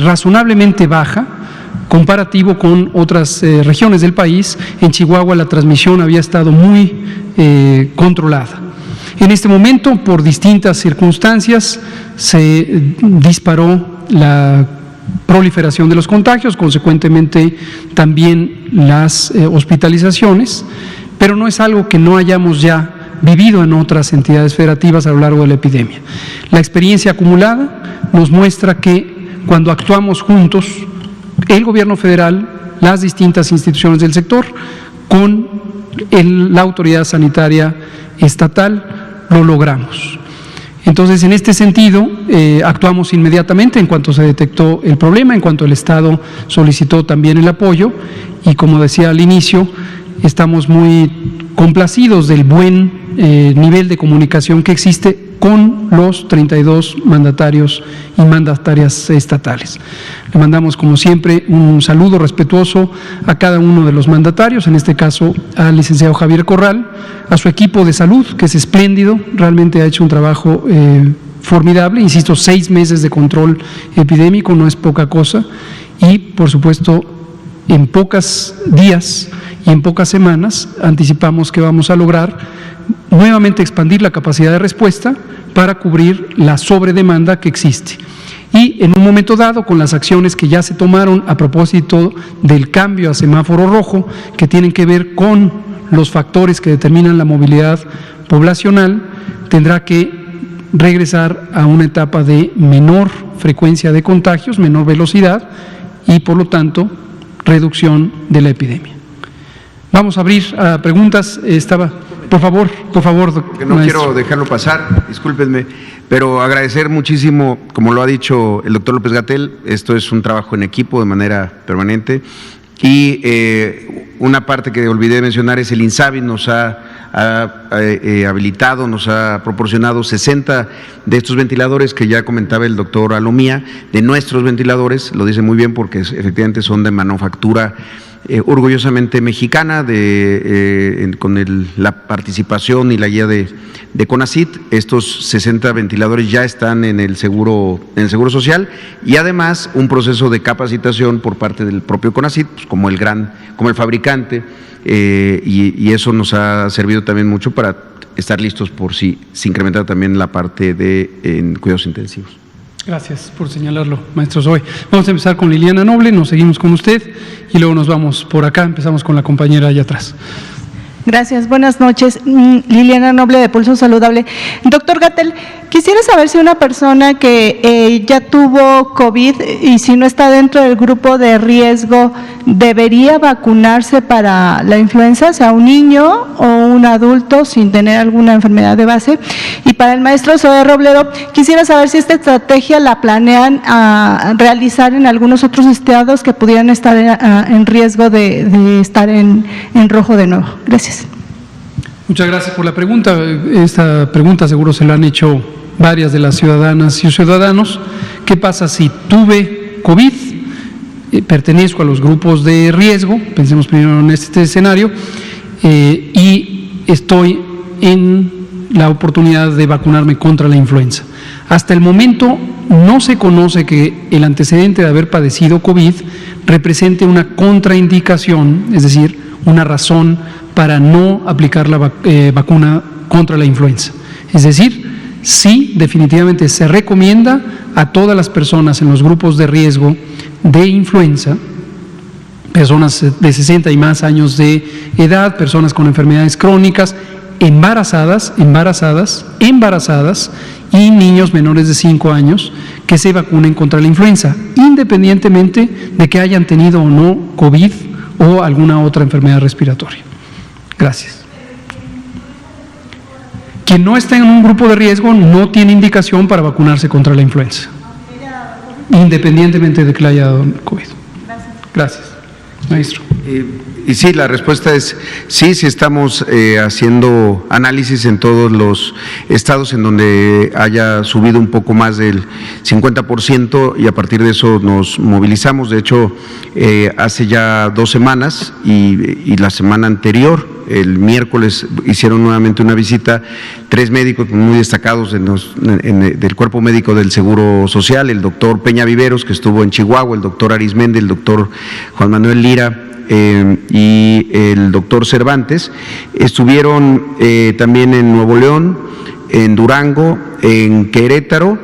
razonablemente baja, comparativo con otras regiones del país. En Chihuahua la transmisión había estado muy controlada. En este momento, por distintas circunstancias, se disparó la proliferación de los contagios, consecuentemente también las hospitalizaciones, pero no es algo que no hayamos ya vivido en otras entidades federativas a lo largo de la epidemia. La experiencia acumulada nos muestra que cuando actuamos juntos, el gobierno federal, las distintas instituciones del sector, con la autoridad sanitaria estatal, lo logramos. Entonces, en este sentido, actuamos inmediatamente en cuanto se detectó el problema, en cuanto el Estado solicitó también el apoyo, y como decía al inicio, estamos muy complacidos del buen nivel de comunicación que existe con los 32 mandatarios y mandatarias estatales. Le mandamos, como siempre, un saludo respetuoso a cada uno de los mandatarios, en este caso al licenciado Javier Corral, a su equipo de salud, que es espléndido, realmente ha hecho un trabajo formidable, insisto, 6 meses de control epidémico, no es poca cosa, y por supuesto, en pocos días y en pocas semanas anticipamos que vamos a lograr nuevamente expandir la capacidad de respuesta para cubrir la sobredemanda que existe. Y en un momento dado, con las acciones que ya se tomaron a propósito del cambio a semáforo rojo, que tienen que ver con los factores que determinan la movilidad poblacional, tendrá que regresar a una etapa de menor frecuencia de contagios, menor velocidad y, por lo tanto, reducción de la epidemia. Vamos a abrir a preguntas. Por favor, que no maestro. Quiero dejarlo pasar, discúlpenme, pero agradecer muchísimo, como lo ha dicho el doctor López-Gatell, esto es un trabajo en equipo de manera permanente, y una parte que olvidé mencionar es el INSABI nos ha habilitado, nos ha proporcionado 60 de estos ventiladores que ya comentaba el doctor Alomía, de nuestros ventiladores, lo dice muy bien porque efectivamente son de manufactura orgullosamente mexicana, con la participación y la guía de CONACYT. Estos 60 ventiladores ya están en el Seguro Social, y además un proceso de capacitación por parte del propio CONACYT, pues como el fabricante, y eso nos ha servido también mucho para estar listos por si se incrementa también la parte de cuidados intensivos. Gracias por señalarlo, maestro Zoe. Vamos a empezar con Liliana Noble, nos seguimos con usted y luego nos vamos por acá, empezamos con la compañera allá atrás. Gracias, buenas noches. Liliana Noble, de Pulso Saludable. Doctor Gatell, quisiera saber si una persona que ya tuvo COVID y si no está dentro del grupo de riesgo, ¿debería vacunarse para la influenza, o sea, un niño o un adulto sin tener alguna enfermedad de base? Y para el maestro Zoe Robledo, quisiera saber si esta estrategia la planean realizar en algunos otros estados que pudieran estar en riesgo de estar en rojo de nuevo. Gracias. Muchas gracias por la pregunta. Esta pregunta seguro se la han hecho varias de las ciudadanas y ciudadanos. ¿Qué pasa si tuve COVID, pertenezco a los grupos de riesgo, pensemos primero en este escenario, y estoy en la oportunidad de vacunarme contra la influenza? Hasta el momento no se conoce que el antecedente de haber padecido COVID represente una contraindicación, es decir, una razón para no aplicar la vacuna contra la influenza. Es decir, sí, definitivamente se recomienda a todas las personas en los grupos de riesgo de influenza, personas de 60 y más años de edad, personas con enfermedades crónicas, embarazadas y niños menores de 5 años que se vacunen contra la influenza, independientemente de que hayan tenido o no COVID o alguna otra enfermedad respiratoria. Gracias. Quien no está en un grupo de riesgo no tiene indicación para vacunarse contra la influenza, independientemente de que le haya dado COVID. Gracias. Maestro. Y sí, la respuesta es sí, sí estamos haciendo análisis en todos los estados en donde haya subido un poco más del 50% y a partir de eso nos movilizamos. De hecho, hace ya 2 semanas y la semana anterior, el miércoles, hicieron nuevamente una visita 3 médicos muy destacados del cuerpo médico del Seguro Social, el doctor Peña Viveros, que estuvo en Chihuahua, el doctor Arismendi, el doctor Juan Manuel Lira, y el doctor Cervantes. Estuvieron también en Nuevo León, en Durango, en Querétaro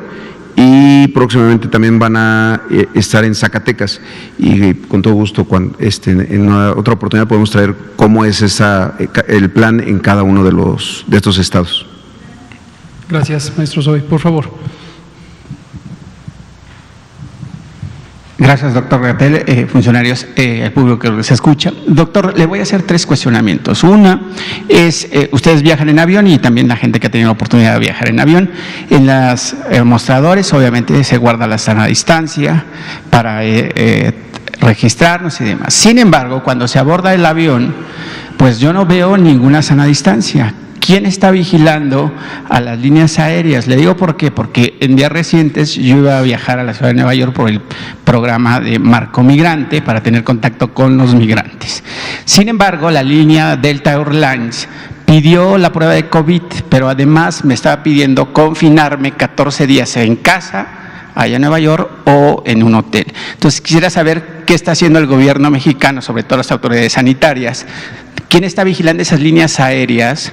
y próximamente también van a estar en Zacatecas. Y con todo gusto, en una otra oportunidad podemos traer cómo es el plan en cada uno de estos estados. Gracias, maestro Zoe. Por favor. Gracias, doctor Gatell, funcionarios, el público que se escucha. Doctor, le voy a hacer 3 cuestionamientos. Una es, ustedes viajan en avión y también la gente que ha tenido la oportunidad de viajar en avión. En los mostradores, obviamente, se guarda la sana distancia para registrarnos y demás. Sin embargo, cuando se aborda el avión, pues yo no veo ninguna sana distancia. ¿Quién está vigilando a las líneas aéreas? Le digo por qué, porque en días recientes yo iba a viajar a la ciudad de Nueva York por el programa de Marco Migrante para tener contacto con los migrantes. Sin embargo, la línea Delta Airlines pidió la prueba de COVID, pero además me estaba pidiendo confinarme 14 días en casa, allá en Nueva York, o en un hotel. Entonces, quisiera saber qué está haciendo el gobierno mexicano, sobre todo las autoridades sanitarias. ¿Quién está vigilando esas líneas aéreas?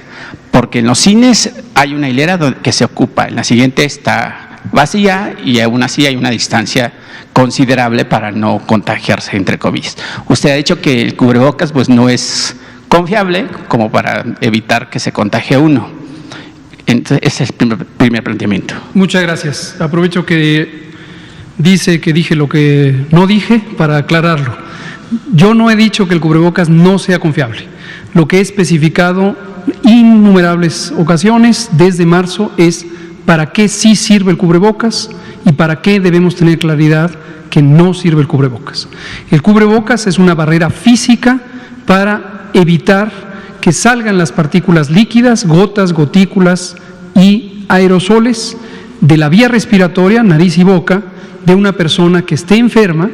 Porque en los cines hay una hilera que se ocupa, en la siguiente está vacía y aún así hay una distancia considerable para no contagiarse entre COVID. Usted ha dicho que el cubrebocas pues no es confiable como para evitar que se contagie uno. Entonces, ese es el primer planteamiento. Muchas gracias. Aprovecho que dice que dije lo que no dije para aclararlo. Yo no he dicho que el cubrebocas no sea confiable. Lo que he especificado innumerables ocasiones desde marzo es para qué sí sirve el cubrebocas y para qué debemos tener claridad que no sirve el cubrebocas. El cubrebocas es una barrera física para evitar que salgan las partículas líquidas, gotas, gotículas y aerosoles de la vía respiratoria, nariz y boca, de una persona que esté enferma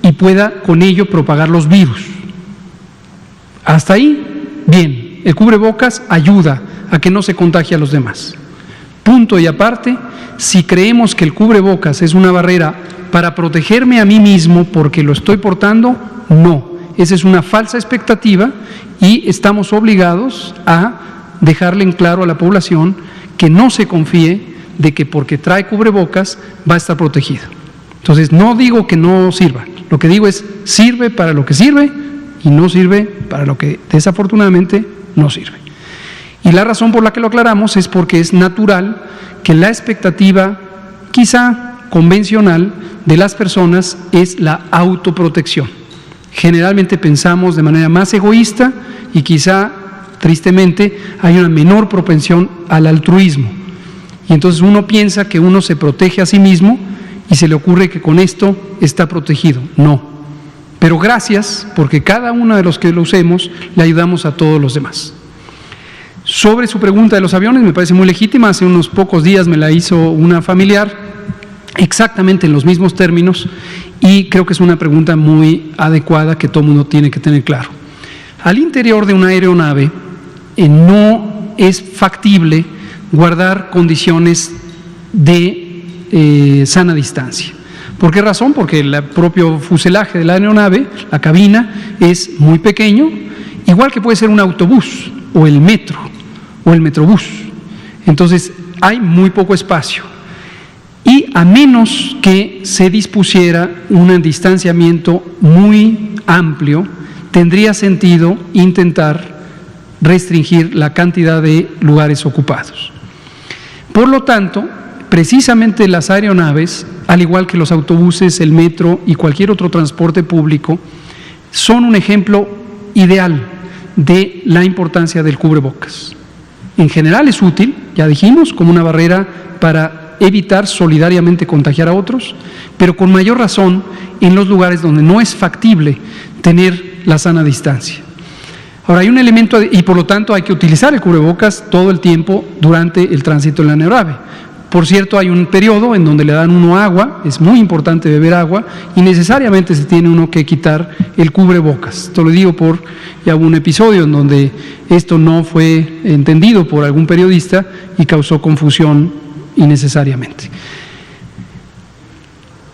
y pueda con ello propagar los virus. Hasta ahí, bien, el cubrebocas ayuda a que no se contagie a los demás. Punto y aparte, si creemos que el cubrebocas es una barrera para protegerme a mí mismo porque lo estoy portando, no. Esa es una falsa expectativa y estamos obligados a dejarle en claro a la población que no se confíe de que porque trae cubrebocas va a estar protegido. Entonces, no digo que no sirva, lo que digo es sirve para lo que sirve y no sirve para lo que desafortunadamente no sirve. Y la razón por la que lo aclaramos es porque es natural que la expectativa, quizá convencional, de las personas es la autoprotección. Generalmente pensamos de manera más egoísta y quizá, tristemente, hay una menor propensión al altruismo. Y entonces uno piensa que uno se protege a sí mismo y se le ocurre que con esto está protegido. No. Pero gracias, porque cada uno de los que lo usemos le ayudamos a todos los demás. Sobre su pregunta de los aviones, me parece muy legítima. Hace unos pocos días me la hizo una familiar, exactamente en los mismos términos, y creo que es una pregunta muy adecuada que todo el mundo tiene que tener claro. Al interior de una aeronave no es factible guardar condiciones de sana distancia. ¿Por qué razón? Porque el propio fuselaje de la aeronave, la cabina, es muy pequeño, igual que puede ser un autobús o el metro o el metrobús. Entonces, hay muy poco espacio. Y a menos que se dispusiera un distanciamiento muy amplio, tendría sentido intentar restringir la cantidad de lugares ocupados. Por lo tanto, precisamente las aeronaves, al igual que los autobuses, el metro y cualquier otro transporte público, son un ejemplo ideal de la importancia del cubrebocas. En general es útil, ya dijimos, como una barrera para evitar solidariamente contagiar a otros, pero con mayor razón en los lugares donde no es factible tener la sana distancia. Ahora, hay un elemento, y por lo tanto hay que utilizar el cubrebocas todo el tiempo durante el tránsito en la aeronave. Por cierto, hay un periodo en donde le dan uno agua, es muy importante beber agua, y necesariamente se tiene uno que quitar el cubrebocas. Esto lo digo por ya hubo un episodio en donde esto no fue entendido por algún periodista y causó confusión innecesariamente.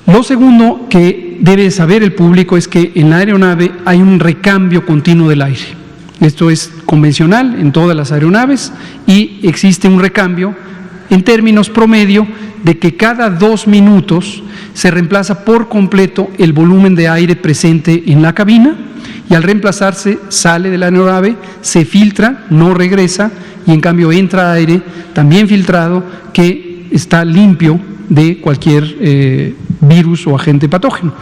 Lo segundo que debe saber el público es que en la aeronave hay un recambio continuo del aire. Esto es convencional en todas las aeronaves y existe un recambio en términos promedio de que cada 2 minutos se reemplaza por completo el volumen de aire presente en la cabina y al reemplazarse sale de la aeronave, se filtra, no regresa y en cambio entra aire también filtrado que está limpio de cualquier virus o agente patógeno.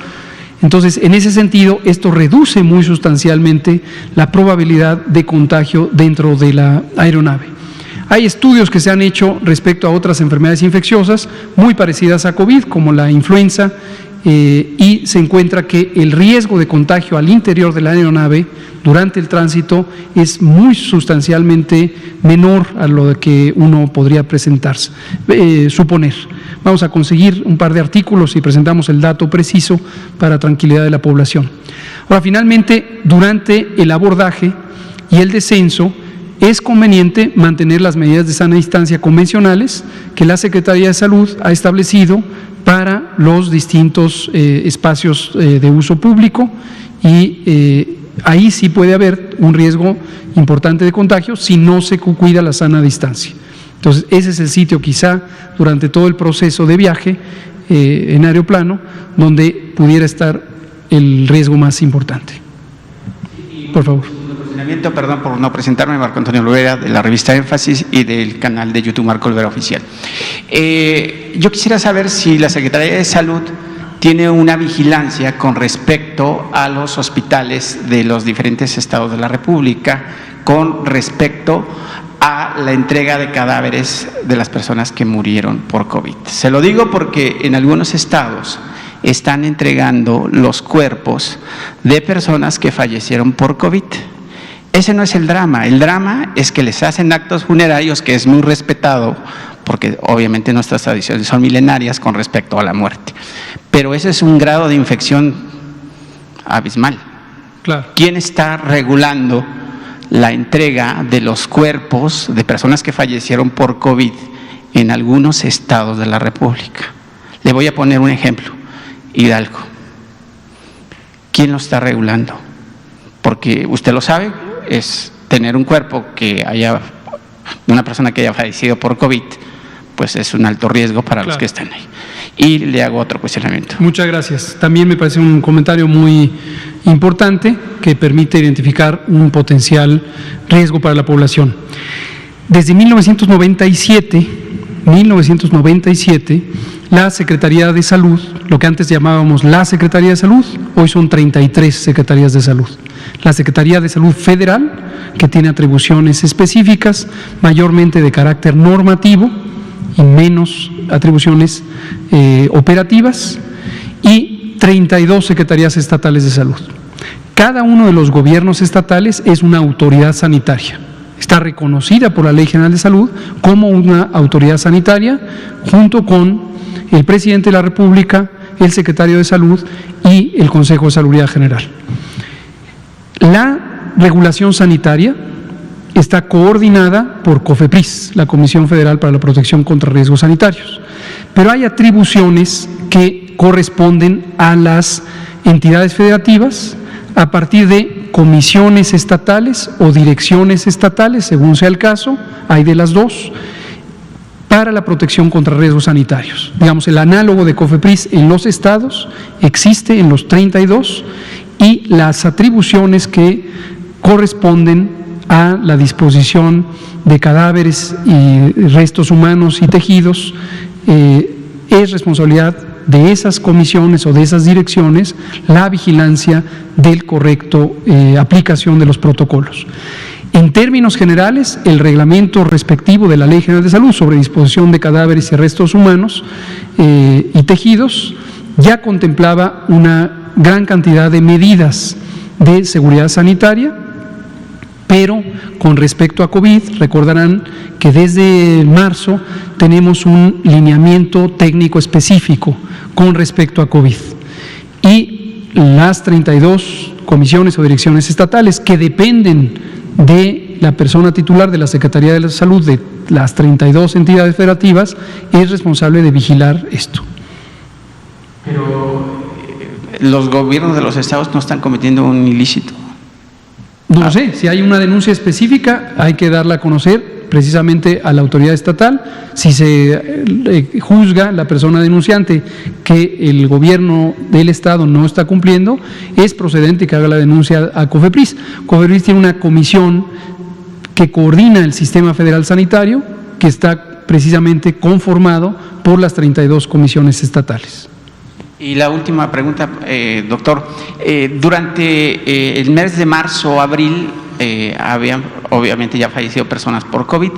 Entonces, en ese sentido, esto reduce muy sustancialmente la probabilidad de contagio dentro de la aeronave. Hay estudios que se han hecho respecto a otras enfermedades infecciosas muy parecidas a COVID, como la influenza, y se encuentra que el riesgo de contagio al interior de la aeronave durante el tránsito es muy sustancialmente menor a lo que uno podría suponer. Vamos a conseguir un par de artículos y presentamos el dato preciso para tranquilidad de la población. Ahora, finalmente, durante el abordaje y el descenso, es conveniente mantener las medidas de sana distancia convencionales que la Secretaría de Salud ha establecido para los distintos espacios de uso público y ahí sí puede haber un riesgo importante de contagio si no se cuida la sana distancia. Entonces, ese es el sitio quizá durante todo el proceso de viaje en aeroplano donde pudiera estar el riesgo más importante. Por favor. Perdón por no presentarme, Marco Antonio Olvera, de la revista Énfasis y del canal de YouTube Marco Olvera Oficial. Yo quisiera saber si la Secretaría de Salud tiene una vigilancia con respecto a los hospitales de los diferentes estados de la República, con respecto a la entrega de cadáveres de las personas que murieron por COVID. Se lo digo porque en algunos estados están entregando los cuerpos de personas que fallecieron por COVID. Ese no es el drama es que les hacen actos funerarios, que es muy respetado, porque obviamente nuestras tradiciones son milenarias con respecto a la muerte. Pero ese es un grado de infección abismal. Claro. ¿Quién está regulando la entrega de los cuerpos de personas que fallecieron por COVID en algunos estados de la República? Le voy a poner un ejemplo, Hidalgo. ¿Quién lo está regulando? Porque usted lo sabe, es tener un cuerpo que haya, una persona que haya fallecido por COVID, pues es un alto riesgo para los que están ahí. Y le hago otro cuestionamiento. Muchas gracias. También me parece un comentario muy importante que permite identificar un potencial riesgo para la población. Desde 1997, la Secretaría de Salud, lo que antes llamábamos la Secretaría de Salud, hoy son 33 Secretarías de Salud. La Secretaría de Salud Federal, que tiene atribuciones específicas, mayormente de carácter normativo y menos atribuciones operativas, y 32 Secretarías Estatales de Salud. Cada uno de los gobiernos estatales es una autoridad sanitaria. Está reconocida por la Ley General de Salud como una autoridad sanitaria, junto con el presidente de la República, el secretario de Salud y el Consejo de Salubridad General. La regulación sanitaria está coordinada por COFEPRIS, la Comisión Federal para la Protección contra Riesgos Sanitarios, pero hay atribuciones que corresponden a las entidades federativas a partir de comisiones estatales o direcciones estatales, según sea el caso, hay de las dos, para la protección contra riesgos sanitarios. Digamos, el análogo de COFEPRIS en los estados existe en los 32 y las atribuciones que corresponden a la disposición de cadáveres y restos humanos y tejidos es responsabilidad de esas comisiones o de esas direcciones la vigilancia del correcto aplicación de los protocolos. En términos generales, el reglamento respectivo de la Ley General de Salud sobre disposición de cadáveres y restos humanos y tejidos ya contemplaba una gran cantidad de medidas de seguridad sanitaria, pero con respecto a COVID, recordarán que desde marzo tenemos un lineamiento técnico específico con respecto a COVID. Y las 32 comisiones o direcciones estatales que dependen de la persona titular de la Secretaría de la Salud de las 32 entidades federativas es responsable de vigilar esto. Pero los gobiernos de los estados no están cometiendo un ilícito. No sé, si hay una denuncia específica hay que darla a conocer precisamente a la autoridad estatal. Si se juzga la persona denunciante que el gobierno del estado no está cumpliendo, es procedente que haga la denuncia a COFEPRIS. COFEPRIS tiene una comisión que coordina el sistema federal sanitario que está precisamente conformado por las 32 comisiones estatales. Y la última pregunta, doctor. Durante el mes de marzo o abril habían obviamente ya fallecido personas por COVID.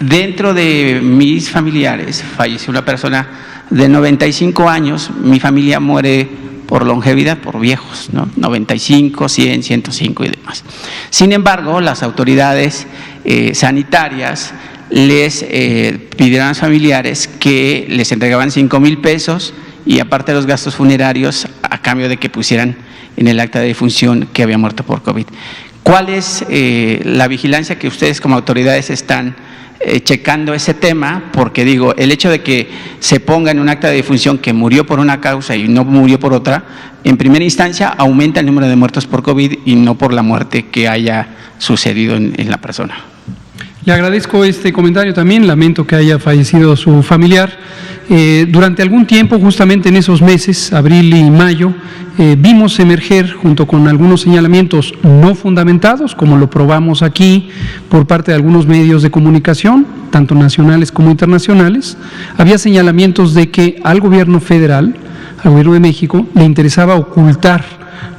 Dentro de mis familiares falleció una persona de 95 años. Mi familia muere por longevidad, por viejos, ¿no? 95, 100, 105 y demás. Sin embargo, las autoridades sanitarias les pidieron a los familiares que les entregaban 5,000 pesos y aparte de los gastos funerarios a cambio de que pusieran en el acta de defunción que había muerto por COVID. ¿Cuál es la vigilancia que ustedes como autoridades están checando ese tema? Porque digo, el hecho de que se ponga en un acta de defunción que murió por una causa y no murió por otra, en primera instancia aumenta el número de muertos por COVID y no por la muerte que haya sucedido en la persona. Le agradezco este comentario también, lamento que haya fallecido su familiar. Durante algún tiempo, justamente en esos meses, abril y mayo, vimos emerger, junto con algunos señalamientos no fundamentados, como lo probamos aquí por parte de algunos medios de comunicación, tanto nacionales como internacionales, había señalamientos de que al gobierno federal, al gobierno de México, le interesaba ocultar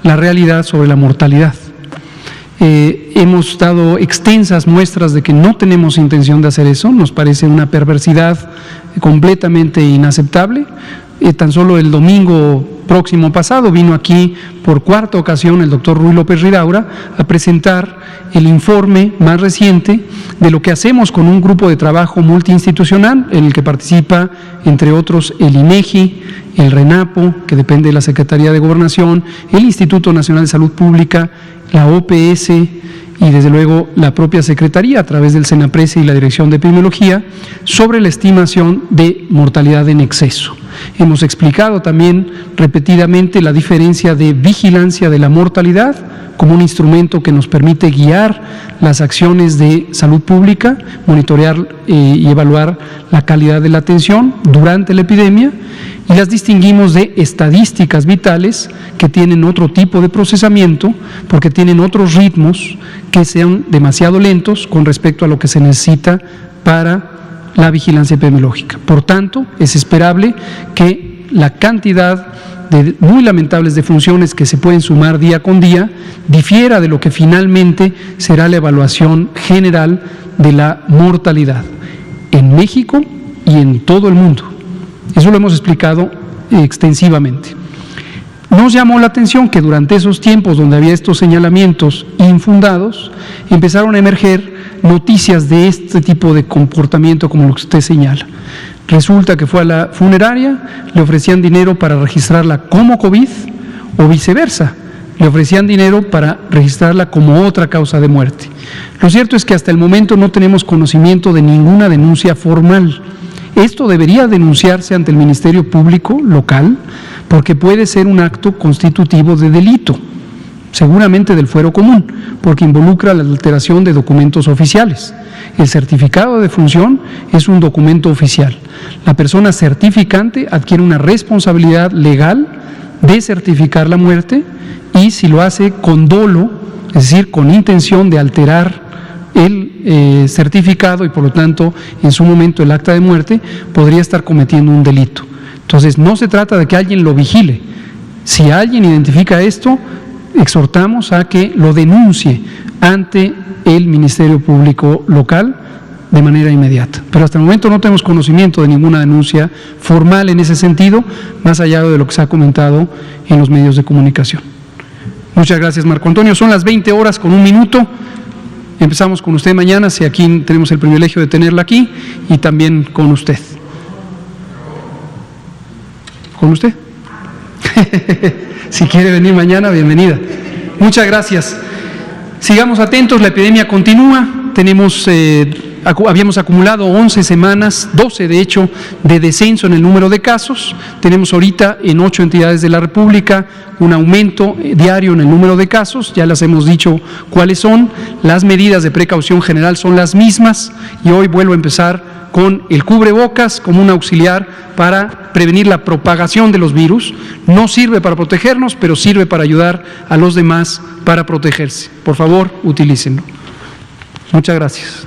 la realidad sobre la mortalidad. Hemos dado extensas muestras de que no tenemos intención de hacer eso, nos parece una perversidad completamente inaceptable. Tan solo el domingo próximo pasado vino aquí por cuarta ocasión el doctor Ruy López Ridaura a presentar el informe más reciente de lo que hacemos con un grupo de trabajo multiinstitucional en el que participa, entre otros, el INEGI, el RENAPO, que depende de la Secretaría de Gobernación, el Instituto Nacional de Salud Pública, la OPS y desde luego la propia Secretaría a través del SENAPRESE y la Dirección de Epidemiología sobre la estimación de mortalidad en exceso. Hemos explicado también repetidamente la diferencia de vigilancia de la mortalidad como un instrumento que nos permite guiar las acciones de salud pública, monitorear y evaluar la calidad de la atención durante la epidemia, y las distinguimos de estadísticas vitales que tienen otro tipo de procesamiento porque tienen otros ritmos que sean demasiado lentos con respecto a lo que se necesita para la vigilancia epidemiológica. Por tanto, es esperable que la cantidad de muy lamentables defunciones que se pueden sumar día con día difiera de lo que finalmente será la evaluación general de la mortalidad en México y en todo el mundo. Eso lo hemos explicado extensivamente. Nos llamó la atención que durante esos tiempos donde había estos señalamientos infundados, empezaron a emerger noticias de este tipo de comportamiento como lo que usted señala. Resulta que fue a la funeraria, le ofrecían dinero para registrarla como COVID o viceversa, le ofrecían dinero para registrarla como otra causa de muerte. Lo cierto es que hasta el momento no tenemos conocimiento de ninguna denuncia formal. Esto debería denunciarse ante el Ministerio Público local porque puede ser un acto constitutivo de delito. seguramente del fuero común, porque involucra la alteración de documentos oficiales. El certificado de defunción es un documento oficial. La persona certificante adquiere una responsabilidad legal de certificar la muerte y si lo hace con dolo, es decir, con intención de alterar el certificado y por lo tanto en su momento el acta de muerte, podría estar cometiendo un delito. Entonces no se trata de que alguien lo vigile. Si alguien identifica esto, exhortamos a que lo denuncie ante el Ministerio Público local de manera inmediata. Pero hasta el momento no tenemos conocimiento de ninguna denuncia formal en ese sentido, más allá de lo que se ha comentado en los medios de comunicación. Muchas gracias, Marco Antonio. Son las 20 horas con un minuto. Empezamos con usted mañana, si aquí tenemos el privilegio de tenerla aquí, y también con usted. ¿Con usted? Si quiere venir mañana, bienvenida. Muchas gracias. Sigamos atentos, la epidemia continúa. Habíamos acumulado 11 semanas, 12 de hecho, de descenso en el número de casos. Tenemos ahorita en 8 entidades de la República un aumento diario en el número de casos. Ya les hemos dicho cuáles son. Las medidas de precaución general son las mismas y hoy vuelvo a empezar con el cubrebocas como un auxiliar para prevenir la propagación de los virus. No sirve para protegernos, pero sirve para ayudar a los demás para protegerse. Por favor, utilícenlo. Muchas gracias.